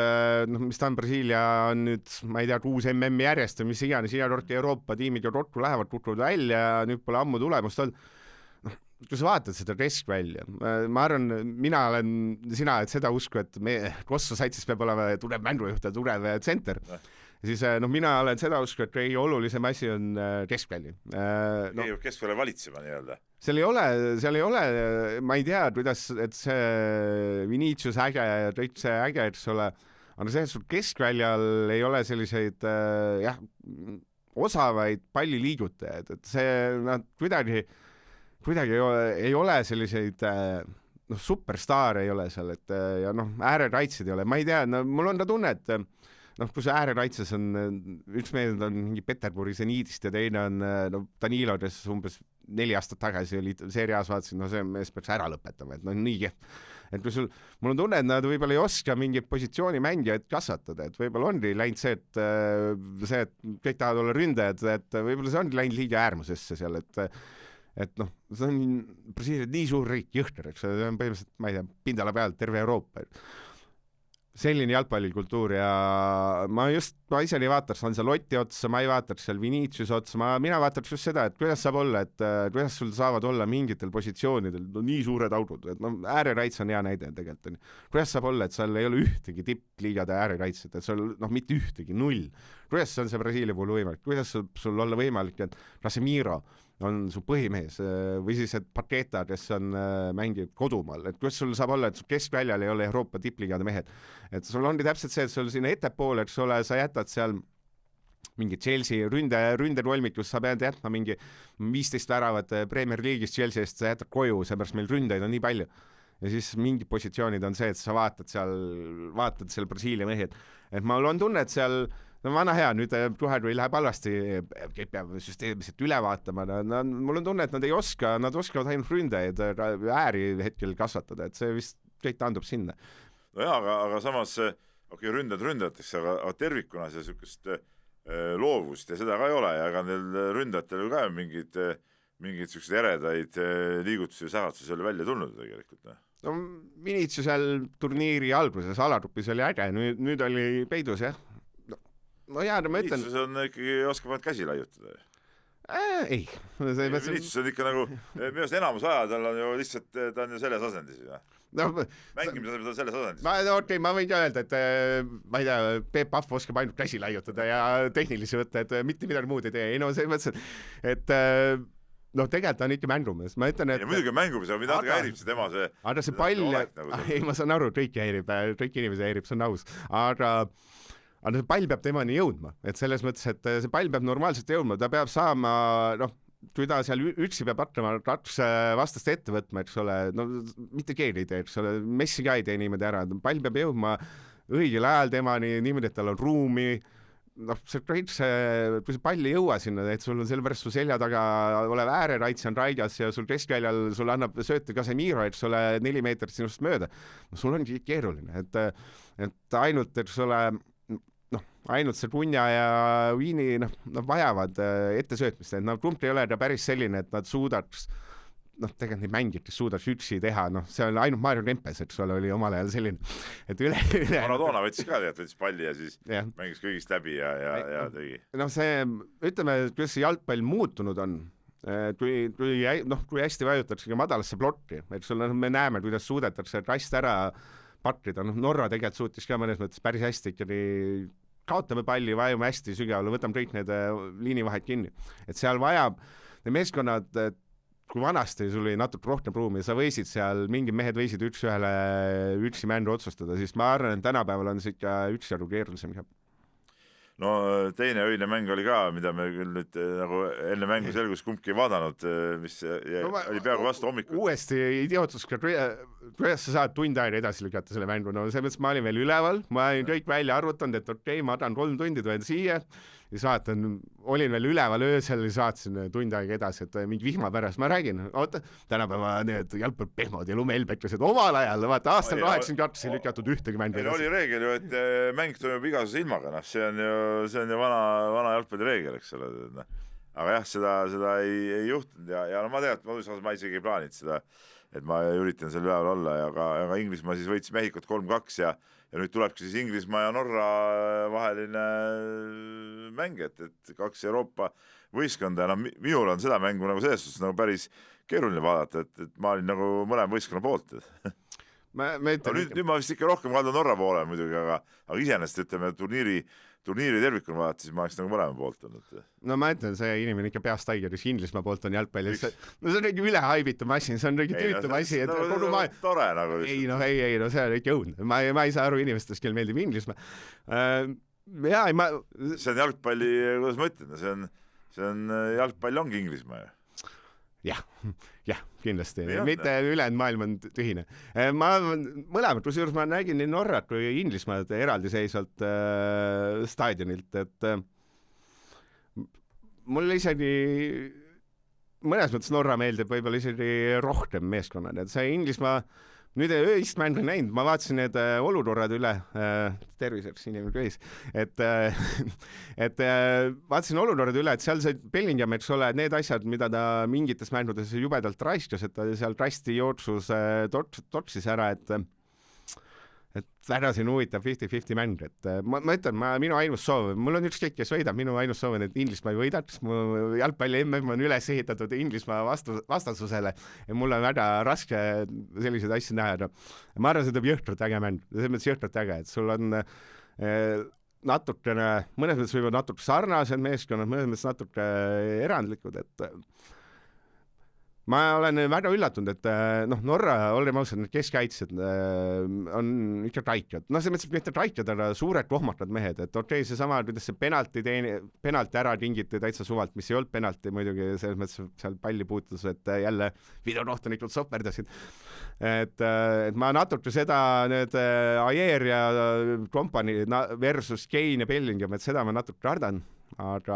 mis ta on, Brasiilia on nüüd, ma ei tea, 6 MM järjest või mis iganes, Euroopa tiimid ja kokku lähevad, kukuvad välja ja nüüd pole ammu tulemust olnud. Kui sa vaatad seda keskvälja, ma arvan, sina oled seda usku, et Kosso satsis peab olema tugev mängujuht ja tugev tsenter. Siis mina olen seda usku, et kõige olulisem asi on keskvälja. Keskvälja valitsema nii-öelda. Seal ei ole, ma ei tea, kuidas, et see Vinicius äge ja kõik see äge, eks ole, aga see keskväljal ei ole selliseid osavaid palliliigutajaid, et see kuidagi ei ole selliseid superstaare ei ole seal, et ja äärekaitsed ei ole, ma ei tea, mul on ta tunne, et kui see äärekaitses on, üks mees on mingi Peterburi Zeniidist ja teine on Danilo, kes umbes 4 aastat tagasi oli seerias, vaatasin, see mees peaks ära lõpetama, et nii kehv. Et kui mul on tunne, et nad võib-olla ei oska mingit positsiooni mängijat kasvatada, et võib-olla ongi läinud see, et kõik tahavad olla ründajad, et võib-olla see ongi läinud liiga äärmusesse seal, et see on Brasiilia nii suur riik, jõhker, eks see on põhimõtteliselt, ma ei tea, pindala pealt terve Euroopa. Selline jalgpallikultuur ja ma ise ei vaataks Ancelotti otsa, ma ei vaataks seal Vinicius otsa, mina vaataks just seda, et kuidas saab olla, et kuidas sul saavad olla mingitel positsioonidel nii suured audud, et äärekaitse on hea näide tegelikult. Kuidas saab olla, et seal ei ole ühtegi tippliigade äärekaitset, et seal mitte ühtegi, 0. Kuidas on see Brasiilia puhul võimalik, kuidas sul olla võimalik, et Casemiro on su põhimees või siis et Paqueta, kes on mängib kodumaal, et kuidas sul saab olla, et sul keskväljal ei ole Euroopa tipligade mehed, et sul ongi täpselt see, et sul sinna ettepoole, eks ole, sa jätad seal mingi Chelsea ründerolmikus, sa pead jätma mingi 15 väravat Premier League'is Chelsea'st, sa jätad koju, seepärast meil ründajaid on nii palju. Ja siis mingid positsioonid on see, et sa vaatad seal Brasiilia mehed, et ma olen tunne, et seal vana hea, nüüd tuhad või läheb halvasti, kõik peab süsteemselt üle vaatama, mul on tunne, et nad oskavad ainult ründajaid ääri hetkel kasvatada, et see vist kõik taandub sinna. Nojah, aga samas ründajateks, aga tervikuna see sükest loovust ja seda ka ei ole ja ega neil ründajatel ju ka mingeid siukseid eredaid liigutusi ja sähatsusi oli välja tulnud tegelikult. No Vinitsusel turniiri alguses Alarupis oli äge, nüüd oli peidus jah. No jaa, ma ütlen... Vinitsus on ikkagi oskavad käsi laiutada. Ei. Vinitsus on ikka nagu, minu arust enamus aja tal on ju lihtsalt, ta on ju selles asendis. No, mängimise ta selles asendis. Ma võin öelda, et ma ei tea, Peep Pahv oskab ainult käsi laiutada ja tehnilisi võtta, et mitte midagi muud ei tee. Ei no see mõttes, et tegelikult on ikka mängumees. Ma ütlen, et... Ja muidugi mängumees, aga mida natuke häirib see tema see... Aga see pall... Ei, ma saan aru, kõik inimesi häirib, see on aus. Aga see pall peab temani jõudma. Et selles mõttes, et see pall peab normaalselt jõudma. Ta peab saama, kui ta seal üksi peab hakkama kaks vastast ette võtma, eks ole, mitte keegi ei tee, eks ole, Messi ka ei tee niimoodi ära. Pall peab jõudma õigel ajal temani, niimoodi, et tal on ruumi. Kui see pall ei jõua sinna, et sul on sellepärast su selja taga olev ääreraitse on raigas ja sul keskväljal sul annab sööte Casemiro, et sulle 4 meetrit sinust mööda. Sul on keeruline, et ainult, et sulle ainult see Punja ja Viini nad vajavad ettesöötmist, et Trump ei ole ta päris selline, et nad suudaks tegelikult neid mängid, kes suudaks üksi teha, see on ainult Mario Kempes, et sul oli omal ajal selline, et üle... Maradona võttis ka võttis palli ja siis mängis kõigist läbi ja tegi. See, ütleme, kuidas see jalgpall muutunud on, kui hästi vajutatakse ka madalasse plokki, et sul me näeme, kuidas suudetakse rast ära patrida, Norra tegelikult suutis ka mõnes mõttes päris hästi ikkagi kaotame palli, vajume hästi sügavale, võtame kõik need liinivahed kinni. Et seal vajab need meeskonnad, kui vanasti sul oli natuke rohkem ruumi, sa võisid seal, mingid mehed võisid üksi mängu otsustada, siis ma arvan, et tänapäeval on see ikka üksjagu keerulisem. No teine öine mäng oli ka, mida me küll nüüd nagu enne mängu selgus kumbki ei vaadanud, mis oli peaaegu vastu hommikul. Uuesti idiootsus, kuidas sa saad tund aega edasi lükata selle mängu, selles mõttes ma olin veel üleval, ma olin kõik välja arvutanud, et okei, ma tahan 3 tundi tulen siia ja saatan, olin veel üleval öösel ja saatsin tund aega edasi, et mingi vihma pärast, ma räägin, oota, tänapäeva need jalgpallpehmod ja lumehelbeklased omal ajal, vaata aastal 82 ei lükatud ühtegi mängu edasi. Oli reegel ju, et mäng toimub igasuse ilmaga, see on ju vana jalgpalli reegel, eks ole. Aga jah, seda ei juhtunud ja ma tean, et ma isegi ei plaaninud seda, et ma üritan seal üleval olla, aga Inglismaa siis võitis Mehhikut 3-2 ja nüüd tulebki siis Inglismaa ja Norra vaheline mäng, et 2 Euroopa võistkonda ja minul on seda mängu nagu selles suhtes nagu päris keeruline vaadata, et ma olin nagu mõlema võistkonna poolt. Nüüd ma vist ikka rohkem kaldan Norra poole muidugi, aga iseenesest ütleme turniiri tervikuna vaadata, siis ma oleks nagu mõlema poolt olnud. No ma ütlen, see inimene ikka peast haiged, kes Inglismaa poolt on jalgpallis. See on mingi ülehaibitav asi, see on mingi tüütum asi. Tore nagu. Ei, see on ikka õudne. Ma ei saa aru inimestest, kel meeldib Inglismaa. See on jalgpalli, kuidas ma ütlen, see on jalgpall ongi Inglismaa ju. Jah, kindlasti. Mitte ülejäänud maailm on tühine. Mõlemad, kusjuures ma nägin nii Norrat kui Inglismaad eraldiseisvalt staadionilt, et mulle isegi mõnes mõttes Norra meeldib võib-olla isegi rohkem meeskonnad, et see Inglismaa nüüd ööist mäng on näinud, ma vaatasin need olukorrad üle, terviseks inimene köis, et vaatasin olukorrad üle, et seal see Bellingham, eks ole, need asjad, mida ta mingites mängudes jubedalt raiskas, et ta seal rasti jooksus totsis ära, et väga siin huvitav 50-50 mäng, et ma ütlen, minu ainus soov, mul on ükskõik, kes võidab, minu ainus soov on, et Inglismaa ei võidaks, mu jalgpalli MM on üles ehitatud Inglismaa vastasusele ja mul on väga raske selliseid asju näha. Ma arvan, see teeb jõhkralt äge mäng, selles mõttes jõhkralt äge, et sul on natukene, mõnes mõttes võivad natuke sarnased meeskonnad, mõnes mõttes natuke erandlikud, et ma olen väga üllatunud, et Norra, olgem ausad, need keskkaitsjad on ikka traikjad. See mõttes, et mitte traikjad, aga suured kohmakad mehed, et okei, seesama, kuidas see penalti ära tingiti täitsa suvalt, mis ei olnud penalti muidugi, selles mõttes seal palli puutus, et jälle videokohtunikud soperdasid. Et ma natuke seda need Ajer ja kompanii versus Kane ja Bellingham, et seda ma natuke kardan. Aga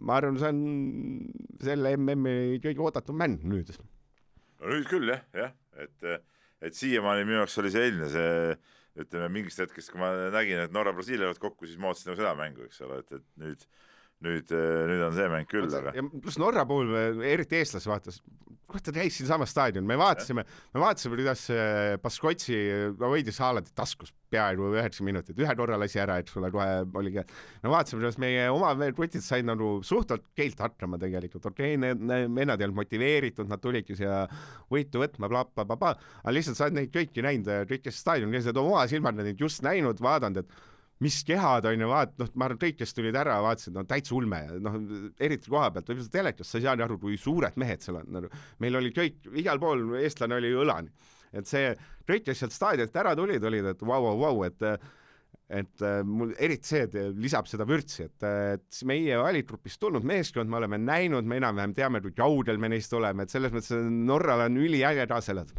ma arvan, see on selle MM-i kõige oodatum mäng nüüd. No nüüd küll, jah. Et siiamaani minu jaoks oli see eelne, ütleme, mingist hetkest, kui ma nägin, et Norra Brasiilia jäävad kokku, siis ma ootasin seda mängu, eks ole, et nüüd nüüd on see mäng küll, aga pluss Norra puhul, eriti eestlasi vaatas, kohta käis siin sama staadion, me vaatasime, kuidas Baskotsi hoidis Haalandi taskus peaaegu 9 minutit, ühe korra lasi ära, et sulle kohe oligi, me vaatasime, kuidas meie oma rutid said nagu suhtelt keilt hakkama tegelikult, okei, vennad ei olnud motiveeritud, nad tulidki siia võitu võtma, bla-bla-bla, aga lihtsalt sa oled neid kõiki näinud, kõikest staadion, kes oled oma silmad neid just näinud, vaadanud, et mis kehad on ja ma arvan, kõik, kes tulid ära, vaatasid, täitsa ulme, eriti koha pealt, võib-olla telekast, sa ei saanud aru, kui suured mehed seal on, meil oli kõik, igal pool eestlane oli õlani, et see kõik, kes sealt staadionilt ära tulid, et vau, et mul eriti see, et lisab seda vürtsi, et meie valitrupist tulnud meeskond, me oleme näinud, me enam-vähem teame, kui kaugel me neist oleme, et selles mõttes Norral on üliäge taaselad.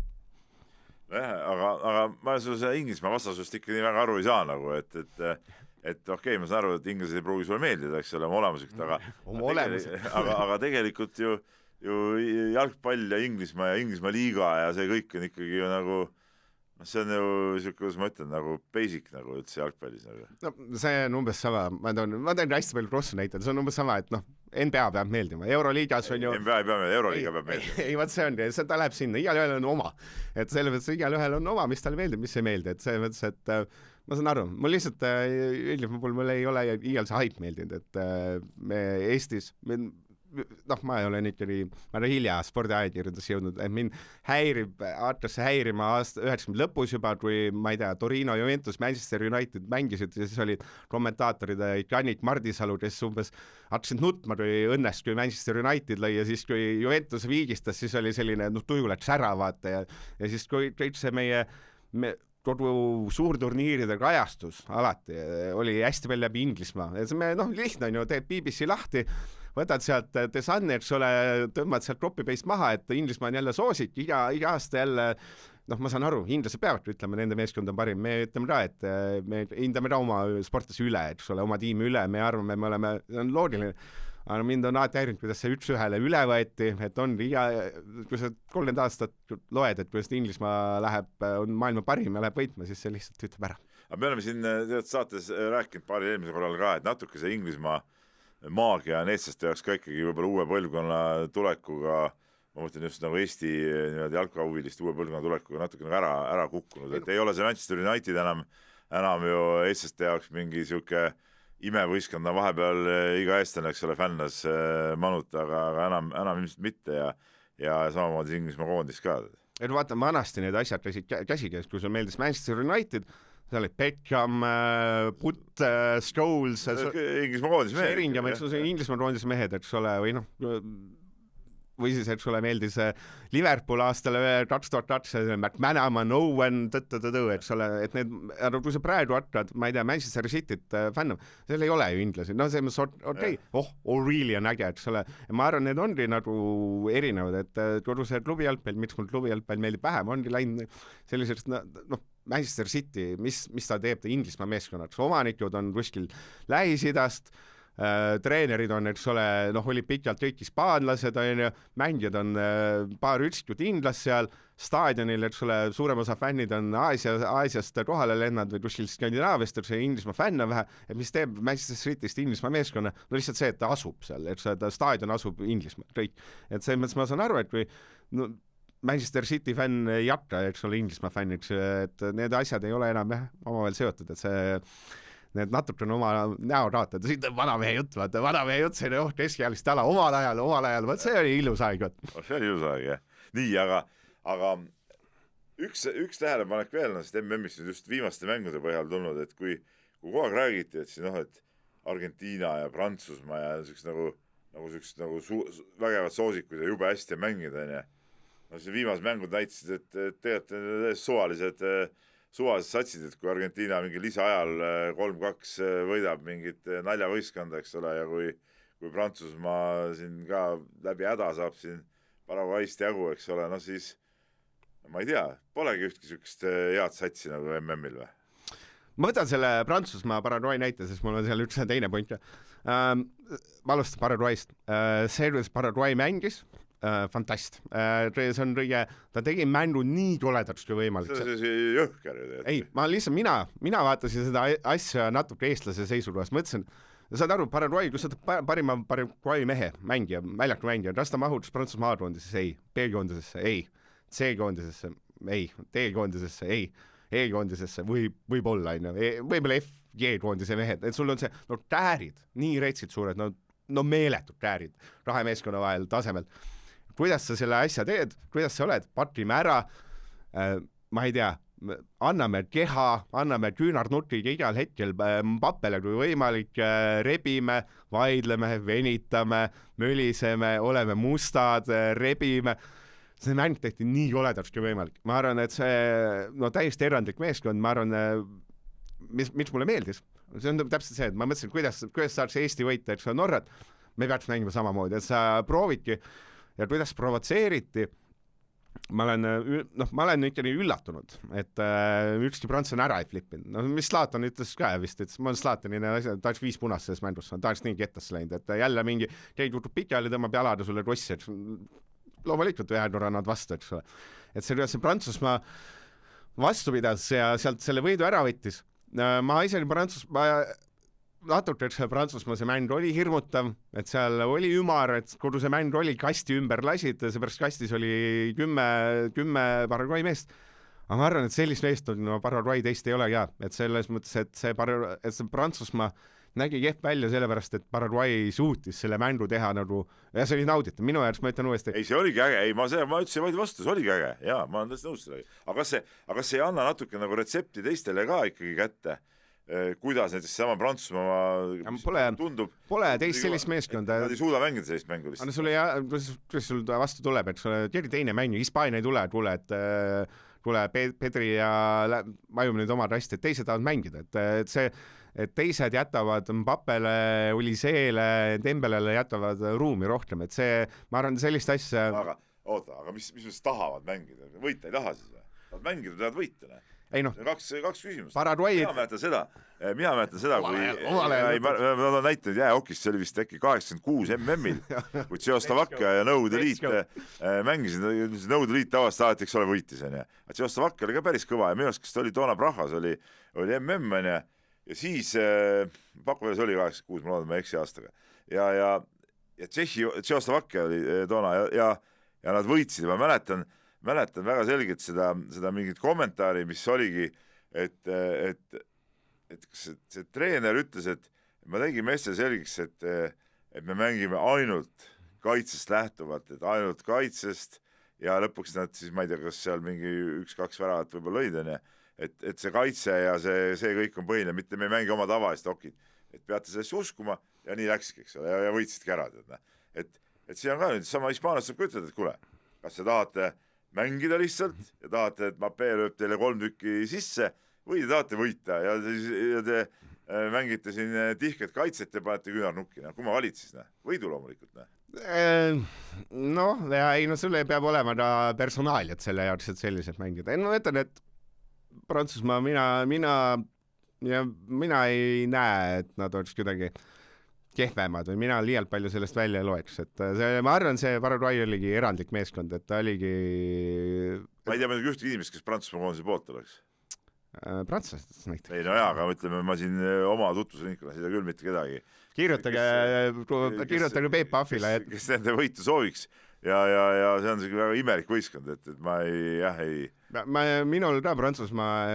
Aga ma seda Inglismaa vastasust ikka nii väga aru ei saa nagu, et okei, ma saan aru, et inglased ei pruugi sulle meeldida, eks ole, oma olemuslikult, aga tegelikult ju jalgpall ja Inglismaa liiga ja see kõik on ikkagi ju nagu, see on ju siuke, kuidas ma ütlen, nagu basic nagu üldse jalgpallis nagu. No see on umbes sama, ma teen hästi palju crossi näitel, see on umbes sama, et NBA peab meeldima, Euroliigas on ju NBA ei pea meeldima, Euroliiga peab meeldima. Ei, vaat see on, ta läheb sinna, igal ühel on oma, et selle mõttes igal ühel on oma, mis talle meeldib, mis ei meeldi, et selles mõttes, et ma saan aru, mul lihtsalt mul ei ole igal see hype meeldinud, et me Eestis ma ei ole ikkagi, ma olen hilja spordiajakirjandus jõudnud, et mind hakkas häirima aasta 90 lõpus juba, kui ma ei tea, Torino, Juventus, Manchester United mängisid ja siis olid kommentaatorid Janik Mardisalu, kes umbes hakkasid nutma, kui õnnest, kui Manchester United lõi ja siis kui Juventus viigistas, siis oli selline, tuju läks ära, vaata ja siis kui kõik see meie kogu suurturniiride kajastus alati oli hästi palju läbi Inglismaa, et me lihtne on ju, teeb BBC lahti, võtad sealt The Sun, eks ole, tõmbad sealt copy-paste maha, et Inglismaa on jälle soosik, iga aasta jälle, ma saan aru, inglased peavad ütlema, nende meeskond on parim, me ütleme ka, et me hindame ka oma sportlasi üle, eks ole, oma tiimi üle, me arvame, me oleme, see on loogiline, aga mind on alati häirinud, kuidas see 1-1 üle võeti, et on kui sa 30 aastat loed, et kuidas Inglismaa on maailma parim ja läheb võitma, siis see lihtsalt ütleb ära. Aga me oleme siin saates rääkinud paari eelmise korral ka, et natuke see Inglismaa maagia on eestlaste jaoks ka ikkagi võib-olla uue põlvkonna tulekuga, ma mõtlen just nagu Eesti jalkahuvilist uue põlvkonna tulekuga natuke nagu ära kukkunud, et ei ole see Manchester United enam ju eestlaste jaoks mingi siuke imevõistkonna vahepeal iga eestlane, eks ole, fännas manuta, aga enam ilmselt mitte ja samamoodi Inglismaa koondis ka. Et vaata, vanasti need asjad käsikäes, kui sul meeldis Manchester United, seal oli Beckham, Putt, Scholes, Inglismaa koondis mehed. Inglismaa koondis mehed, eks ole, või siis, eks ole, meeldis Liverpool aastale 2002, McManaman, Owen, eks ole, et need, kui sa praegu hakkad, ma ei tea, Manchester Cityt fännab, seal ei ole ju inglasi, see mõttes, okei, O'Reilly on äge, eks ole, ja ma arvan, need ongi nagu erinevad, et kogu see klubijalgpall, miks mul klubijalgpall meeldib vähem, ongi läinud selliseks, Manchester City, mis ta teeb Inglismaa meeskonnaks, omanikud on kuskil Lähis-Idast, treenerid on, eks ole, oli pikalt kõik hispaanlased, mängijad on paar üksikut inglas seal, staadionil, eks ole, suurem osa fännid on Aasiast kohale lennanud või kuskil Skandinaaviast, eks ole, Inglismaa fänn on vähe, et mis teeb Manchester Cityst Inglismaa meeskonna, lihtsalt see, et ta asub seal, eks ole, staadion asub Inglismaa, kõik. Et selles mõttes ma saan aru, et kui Manchester City fänn ei hakka, eks ole, Inglismaa fänniks, et need asjad ei ole enam omavahel seotud, et see need natukene oma näo kaotada, siin on vanamehe jutt, vaata, vanamehe jutt, see keskealist ala omal ajal, vaat see oli ilus aeg. See oli ilus aeg, jah. Nii, aga üks tähelepanek veel, sest MM-ist on just viimaste mängude põhjal tulnud, et kui kogu aeg räägiti, et siin et Argentiina ja Prantsusmaa ja nagu vägevad soosikud ja jube hästi mängida, see viimased mängud näitasid, et tegelikult suvalised satsid, et kui Argentiina mingi lisaajal 3-2 võidab mingit naljavõistkonda, eks ole, ja kui Prantsusmaa siin ka läbi häda saab siin Paraguayst jagu, eks ole, siis ma ei tea, polegi ühtki sükest head satsi nagu MM-il või? Ma võtan selle Prantsusmaa Paraguay näite, sest mul on seal üks teine point. Ma alustan Paraguayst. See, kuidas Paraguay mängis, fantast. See on kõige, ta tegi mängu nii koledaks kui võimalik. See jõhker ju. Ei, mina vaatasin seda asja natuke eestlase seisukohast, mõtlesin, saad aru, Paraguay, kui sa parima Paraguay mehe, mängija, väljaku mängija, kas ta mahuks Prantsusmaa A-koondisesse? Ei. B-koondisesse? Ei. C-koondisesse? Ei. D-koondisesse? Ei. E-koondisesse? Võib-olla, võib-olla F-G-koondise mehed, et sul on see, no käärid, nii retsid suured, no meeletud käärid kahe meeskonna vahel tasemel. Kuidas sa selle asja teed, kuidas sa oled, patrime ära, ma ei tea, anname keha, anname küünarnutid igal hetkel Mbappele kui võimalik, rebime, vaidleme, venitame, möliseme, oleme mustad, rebime. See mäng tehti nii koledaks kui võimalik. Ma arvan, et see täiesti erandlik meeskond, ma arvan, miks mulle meeldis. See on täpselt see, et ma mõtlesin, kuidas saaks Eesti võita, et see on Norrat, me peaks mängima samamoodi, et sa proovidki ja kuidas provotseeriti. Ma olen ikkagi üllatunud, et ükski prantslane ära ei flippinud. No mis Zlatan ütles ka vist, et ma olen Zlatanine asja, ta oleks 5 punast selles mängus, ta oleks nii kettasse läinud, et jälle mingi keegi juhtub pikali, tõmbab jalada sulle krossi, et loomulikult ühe korra nad vastu, eks ole. Et see Prantsusmaa vastu pidas ja sealt selle võidu ära võttis. Ma ise natuke Prantsusmaa see mäng oli hirmutav, et seal oli ümar, et kogu see mäng oli kasti ümber lasid, seepärast kastis oli 10 Paraguay meest. Aga ma arvan, et sellist meest on Paraguay teist ei ole et selles mõttes, et see Prantsusmaa nägi kehv välja sellepärast, et Paraguay suutis selle mängu teha nagu, ja see oli nauditav, minu jaoks ma ütlen uuesti. Ei, see oligi äge, ei, ma ütlesin vaid vastu, see oligi äge, jaa, ma olen tõesti nõus sellega. Aga kas see ei anna natuke nagu retsepti teistele ka ikkagi kätte? Kuidas näiteks sama Prantsusmaa tundub? Pole teist sellist meeskonda. Nad ei suuda mängida sellist mängu lihtsalt. Kuidas sul vastu tuleb, et keegi teine mäng, Hispaania ei tule, et Pedri ja majume nüüd omad hästi, et teised tahavad mängida, et teised jätavad Mbappele, Oliseele, Dembelele jätavad ruumi rohkem, et see, ma arvan, sellist asja... Aga mis tahavad mängida? Võita ei taha siis või? Tahavad mängida, tahavad võita, ne? Ei noh, kaks küsimust. Paraguay... Mina mäletan seda, kui nad on näitanud jäähokist, see oli vist äkki 86 MM-il, kui Tšehhoslovakkia ja Nõukogude Liit mängisid, Nõukogude Liit tavaliselt alati, eks ole, võitis, on ja Tšehhoslovakkia oli ka päris kõva ja minu arust, kas ta oli toona Prahas, oli MM, on ja siis Pakuveles oli 86, ma loodan, ma eksi aastaga ja Tšehhoslovakkia oli toona ja nad võitsid ja ma mäletan väga selgelt seda mingit kommentaari, mis oligi, et see treener ütles, et ma tegin meestele selgiks, et me mängime ainult kaitsest lähtuvalt, et ainult kaitsest ja lõpuks nad siis, ma ei tea, kas seal mingi 1-2 väravat võib-olla lõid, et see kaitse ja see kõik on põhiline, mitte me ei mängi oma tavalist hokid, et peate sellesse uskuma ja nii läkski, eks ole, ja võitsidki ära, et see on ka nüüd sama Hispaanias saab ka ütelda, et kuule, kas te tahate mängida lihtsalt ja tahate, et Mbappé lööb teile 3 tükki sisse või te tahate võita ja te mängite siin tihket kaitset ja panete küünarnukki. Kumma valid siis? Võidu loomulikult. Sulle peab olema ka personaaliat selle jaoks, et selliselt mängida. Ma ütlen, et Prantsusmaa, mina ei näe, et nad oleks kuidagi kehvemad või mina liialt palju sellest välja loeks, et ma arvan, see Paraguay oligi erandlik meeskond, et ta oligi... Ma ei tea muidugi ühtegi inimest, kes Prantsusmaa koondise poolt oleks. Prantslased näiteks. Ei, no jaa, aga ütleme, ma siin oma tutvusrinkonas ei tea küll mitte kedagi. Kirjutage Peep Pahvile. Kes nende võitu sooviks ja see on väga imelik võistkond, et ma ei... Minul ka Prantsusmaa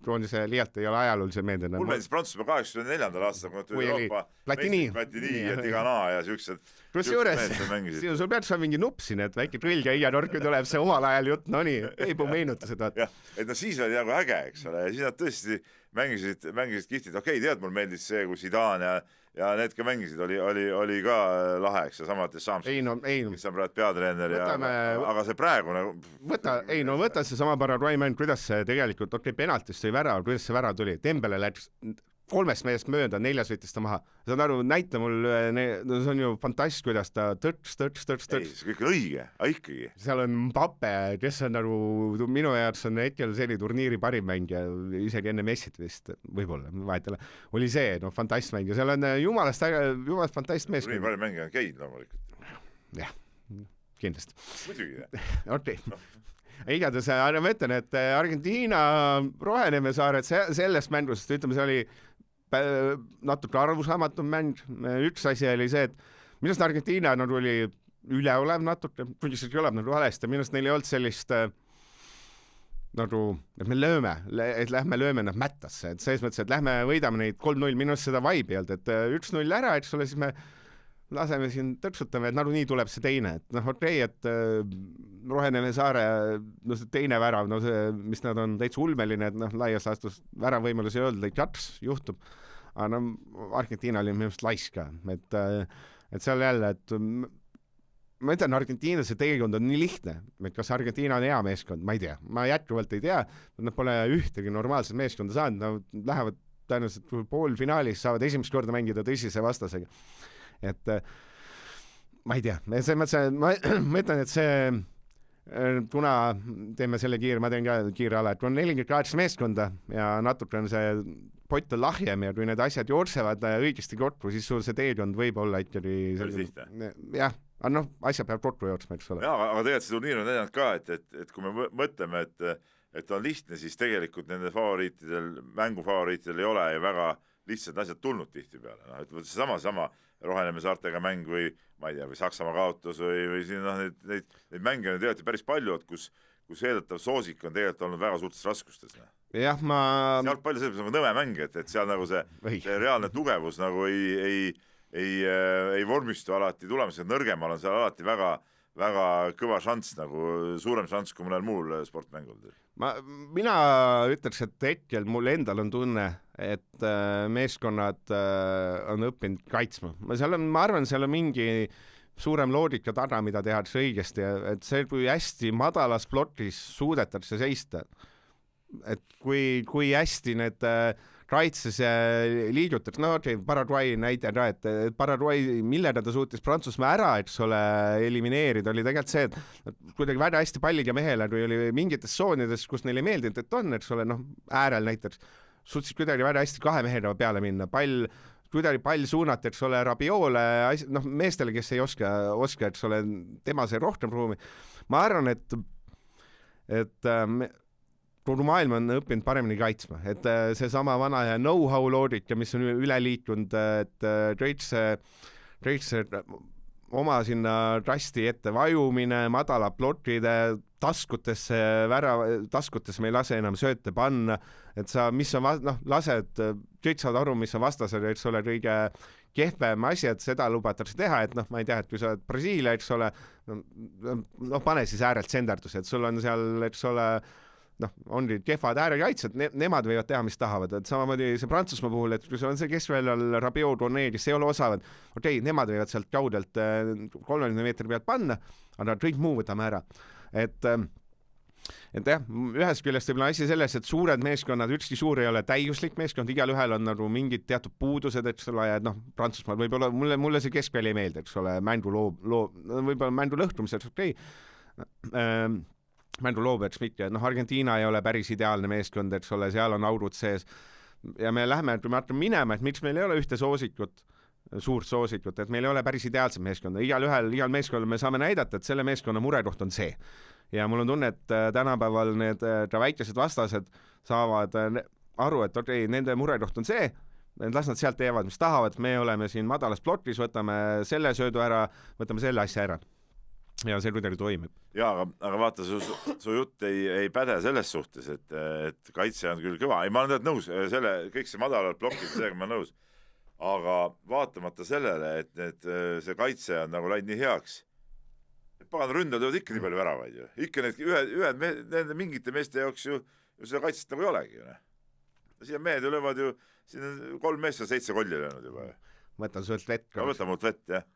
koondise liialt ei ole ajaloolise meeldina. Mul meeldis Prantsusmaa 84. aastal, kui nad tuli Euroopa Platini ja Tigana ja siuksed. Kusjuures, sul peaks olla mingi nupp siin, et väike trõlge iga norku tuleb see omal ajal jutt, no nii, Peibu meenutused. Jah, et siis oli nagu äge, eks ole, ja siis nad tõesti mängisid kihvtid. Okei, tead, mul meeldis see, kui Zidane ja need ka mängisid, oli ka lahe, eks, ja samad Samson, kes on praegu peatreener, aga see praegu nagu... Võta see sama Paraguay mäng, kuidas see tegelikult, penaltist või värav, kuidas see värav tuli, Dembele läks 3 meest mööda, 4 võttis ta maha. Saad aru, näita mul, see on ju fantast, kuidas ta tõrts. Ei, see kõik on õige, ikkagi. Seal on Mbappé, kes on nagu, minu jaoks on hetkel selline turniiri parim mängija, isegi enne Messit vist, võib-olla, vahetele, oli see, fantast mängija, seal on jumalast fantast mees. Turniiri parim mängija on Kein loomulikult. Jah, kindlasti. Muidugi, Okei. Igatahes, ma ütlen, et Argentiina Roheneeme saared sellest mängust, ütleme, see oli natuke arvusaamatum mäng. Üks asi oli see, et minust Argentiina oli üleolev natuke, kuigi see kõlab valesti, minust neil ei olnud sellist et me lööme, et lähme lööme nad mättasse, et selles mõttes, et lähme võidame neid 3-0, minust seda vibe ei olnud, et 1-0 ära, eks ole, siis me laseme siin tõksutame, et nagunii tuleb see teine, et okei, et Roheneme Saare see teine värav, see, mis nad on täitsa ulmeline, et laias laastus väravõimalus ei olnud, jats juhtub, aga Argentiina oli minu arust laiska, et seal jälle, et ma ütlen, Argentiina see teekond on nii lihtne, et kas Argentiina on hea meeskond, ma ei tea, ma jätkuvalt ei tea, nad pole ühtegi normaalset meeskonda saanud, nad lähevad tõenäoliselt poolfinaalis, saavad esimest korda mängida tõsise vastasega. Et ma ei tea, selles mõttes, ma ütlen, et see, kuna teeme selle kiire, ma teen ka kiire ala, et on 48 meeskonda ja natuke on see pott on lahjem ja kui need asjad jooksevad õigesti kokku, siis sul see teekond võib olla ikkagi jah, aga asjad peab kokku jooksma, eks ole. Jaa, aga tegelikult see turniir on näidanud ka, et kui me mõtleme, et on lihtne, siis tegelikult nende mängufavoriitidel ei ole ju väga lihtsad asjad tulnud tihtipeale. Et sama Roheneme Saartega mäng või ma ei tea, või Saksamaa kaotus või siin neid mänge on tegelikult päris palju, et kus eeldatav soosik on tegelikult olnud väga suurtes raskustes. Jah, seal palju selles nagu nõme mäng, et seal nagu see reaalne tugevus nagu ei vormistu alati tulemusega, nõrgemal on seal alati väga, väga kõva šanss, nagu suurem šanss kui mõnel muul sportmängul. Mina ütleks, et hetkel mul endal on tunne, et meeskonnad on õppinud kaitsma. Ma arvan, seal on mingi suurem loogika taga, mida tehakse õigesti, et see, kui hästi madalas plokis suudetakse seista, et kui hästi need kaitses liigutakse, Paraguay näide ka, et Paraguay, millega ta suutis Prantsusmaa ära, eks ole, elimineerida, oli tegelikult see, et kuidagi väga hästi palliga mehele, kui oli mingites soonides, kus neile ei meeldinud, et on, eks ole, äärel näiteks, suutsid kuidagi väga hästi kahe mehega peale minna, pall suunati, eks ole, Rabiole, meestele, kes ei oska, eks ole, tema sai rohkem ruumi. Ma arvan, et kogu maailm on õppinud paremini kaitsma, et see sama vana ja know-how loodika, mis on üle liikunud, et Dreitse oma sinna kasti ette vajumine, madala plokide, taskutesse me ei lase enam sööte panna, et mis on, lased, kõik saavad aru, mis on vastasel, eks ole, kõige kehvem asi, et seda lubatakse teha, et ma ei tea, et kui sa oled Brasiilia, eks ole, pane siis äärelt senderdus, et sul on seal, eks ole, ongi kehvad äärekaitsed, nemad võivad teha, mis tahavad, et samamoodi see Prantsusmaa puhul, et kui see on see keskväljal Rabiot, Tourné, kes ei ole osavad, nemad võivad sealt kaudelt 30 meetri pealt panna, aga kõik muu võtame ära. Et jah, ühest küljest võib-olla asi selles, et suured meeskonnad, ükski suur ei ole täiuslik meeskond, igal ühel on nagu mingid teatud puudused, eks ole, ja Prantsusmaal võib-olla, mulle see keskväli ei meeldi, eks ole, võib-olla mängu lõhtumiseks, mängu loobeks mitte, Argentiina ei ole päris ideaalne meeskond, eks ole, seal on aurud sees ja me läheme, kui me hakkame minema, et miks meil ei ole ühte soosikut, suurt soosikut, et meil ei ole päris ideaalset meeskonda, igal meeskonnal me saame näidata, et selle meeskonna murekoht on see ja mul on tunne, et tänapäeval need väikesed vastased saavad aru, et nende murekoht on see, las nad sealt teevad, mis tahavad, me oleme siin madalas plokis, võtame selle söödu ära, võtame selle asja ära ja see kuidagi toimib. Jaa, aga vaata, su jutt ei päde selles suhtes, et kaitse on küll kõva. Ma olen nõus, kõik see madalal plokid, sellega ma olen nõus. Aga vaatamata sellele, et see kaitse on nagu läinud nii heaks, et pagan ründad jõud ikka nii palju väravaid ju. Ikka nende mingite meeste jaoks ju seda kaitset nagu ei olegi. Siia mehed ju löövad ju, siin on 3 meest ja 7 kolli löönud juba. Võtan sult vett. Võta mult vett, jah.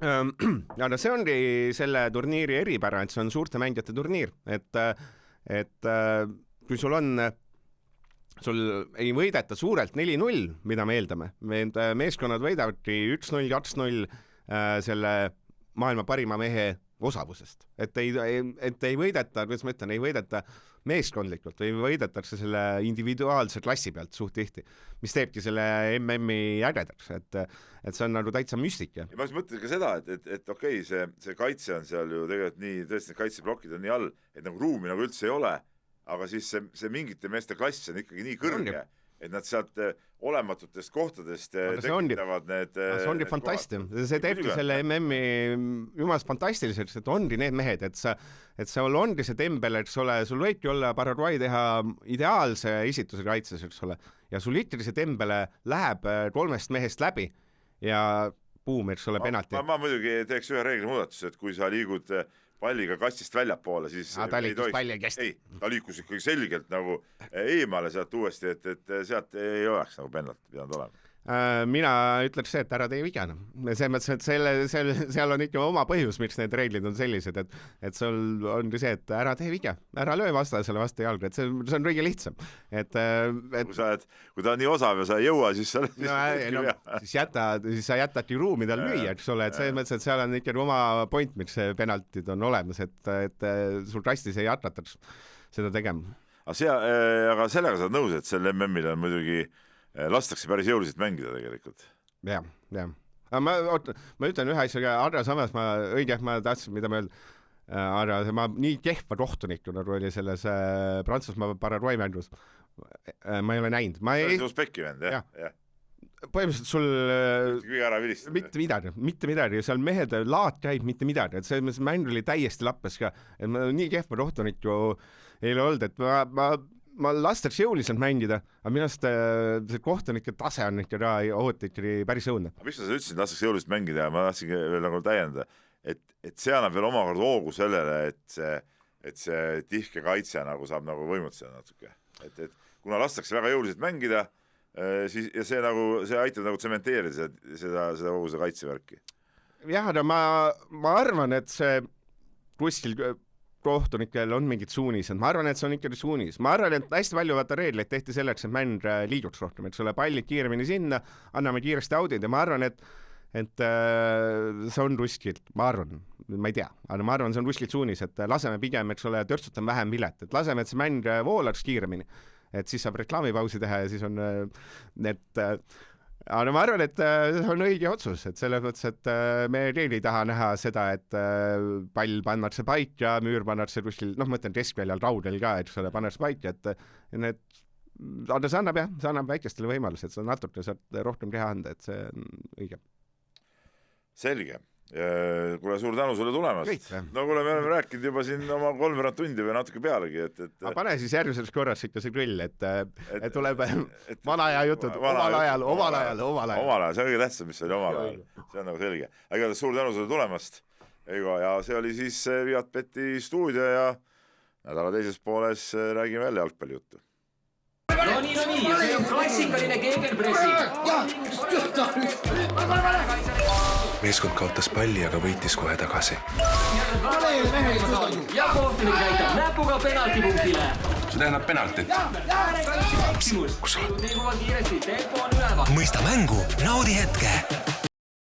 Ja see ongi selle turniiri eripära, et see on suurte mängijate turniir, et kui sul ei võideta suurelt 4-0, mida me eeldame, meeskonnad võidavadki 1-0, 2-0 selle maailma parima mehe osavusest, et ei võideta, kuidas ma ütlen, ei võideta meeskondlikult või võidetakse selle individuaalse klassi pealt suht tihti, mis teebki selle MM-i ägedaks, et see on nagu täitsa müstika. Ja ma mõtlen ka seda, et okei, see kaitse on seal ju tegelikult nii, tõesti need kaitseblokid on nii all, et nagu ruumi nagu üldse ei ole, aga siis see mingite meeste klass on ikkagi nii kõrge, et nad sealt olematutest kohtadest tekitavad need... See ongi fantastia. See teebki selle MM-i jumalast fantastiliseks, et ongi need mehed, et sul ongi see tembel, eks ole, sul võidki olla Paraguay teha ideaalse esituse kaitses, eks ole, ja sul ikkagi see tembele läheb 3 mehest läbi ja buum, eks ole, penalti. Ma muidugi teeks ühe reegli muudatuse, et kui sa liigud palliga kastist väljapoole, siis ta liikus palli käest. Ei, ta liikus ikkagi selgelt nagu eemale sealt uuesti, et sealt ei oleks nagu penalti pidanud olema. Mina ütleks see, et ära tee viga. Selles mõttes, et seal on ikka oma põhjus, miks need reeglid on sellised, et sul on see, et ära tee viga, ära löö vastasele vastu jalga, et see on kõige lihtsam. Kui ta on nii osav ja sa ei jõua, siis sa jätadki ruumi tal lüüa, eks ole, et selles mõttes, et seal on ikka oma point, miks see penaltid on olemas, et sul kastis ei jätataks seda tegema. Aga sellega saad nõus, et sel MM-il on muidugi lastakse päris jõuliselt mängida tegelikult. Jah. Ma ütlen ühe asjaga, Arra samas ma tahtsin, mida ma öelda, Arra, ma nii kehva kohtunikku, nagu oli selles Prantsusmaa Paraguay mängus. Ma ei ole näinud. See oli sul spekki vend, jah? Põhimõtteliselt sul mitte midagi, seal mehed laat käib mitte midagi, et see mäng oli täiesti lappes ka, et ma nii kehva kohtunikku ei ole olnud, et ma lastaks jõuliselt mängida, aga minust see kohtunike tase on ikka ikkagi päris õudne. Miks sa ütlesid, lastaks jõuliselt mängida ja ma tahtsin veel nagu täiendada, et see annab veel omakorda hoogu sellele, et see tihke kaitse nagu saab nagu võimutseda natuke. Et kuna lastakse väga jõuliselt mängida, siis, ja see aitab nagu tsementeerida seda kogu seda kaitsevärki. Jah, aga ma arvan, et see kuskil kohtunikel on mingid suunised. Ma arvan, et see on ikkagi suunis. Ma arvan, et hästi palju reegleid tehti selleks, et mäng liiguks rohkem, et sulle pallid kiiremini sinna, anname kiiresti audid ja ma arvan, et see on kuskilt, ma ei tea, aga ma arvan, see on kuskilt suunis, et laseme pigem, eks ole, törtsutan vähem vilet, et laseme, et see mäng voolaks kiiremini, et siis saab reklaamipausi teha ja siis on aga ma arvan, et see on õige otsus, et selles mõttes, et me ei taha näha seda, et pall pannakse paika, müür pannakse kuskil, mõtlen keskväljal raudel ka, et seda pannakse paika, et aga see annab väikestele võimalused, seda natuke saab rohkem teha anda, et see on õige. Selge. Kuule, suur tänu sulle tulemast. No kuule, me oleme rääkinud juba siin oma 3 tundi või natuke pealegi. Pane siis järgmises korras ikka see grill, et tuleb vana aja jutud, omal ajal. See on kõige tähtsam, mis oli omal ajal. See on nagu selge. Aga suur tänu sulle tulemast. Ja see oli siis Viatbeti stuudio ja nädala teises pooles räägime jälle jalgpallijuttu. No nii, ja see on klassikaline Gegenpressi. Meeskond kaotas palli, aga võitis kohe tagasi. Ja kohtunik näitab näpuga penaltipunktile. See tähendab penaltit. Kus sa oled? Mõista mängu, naudi hetke.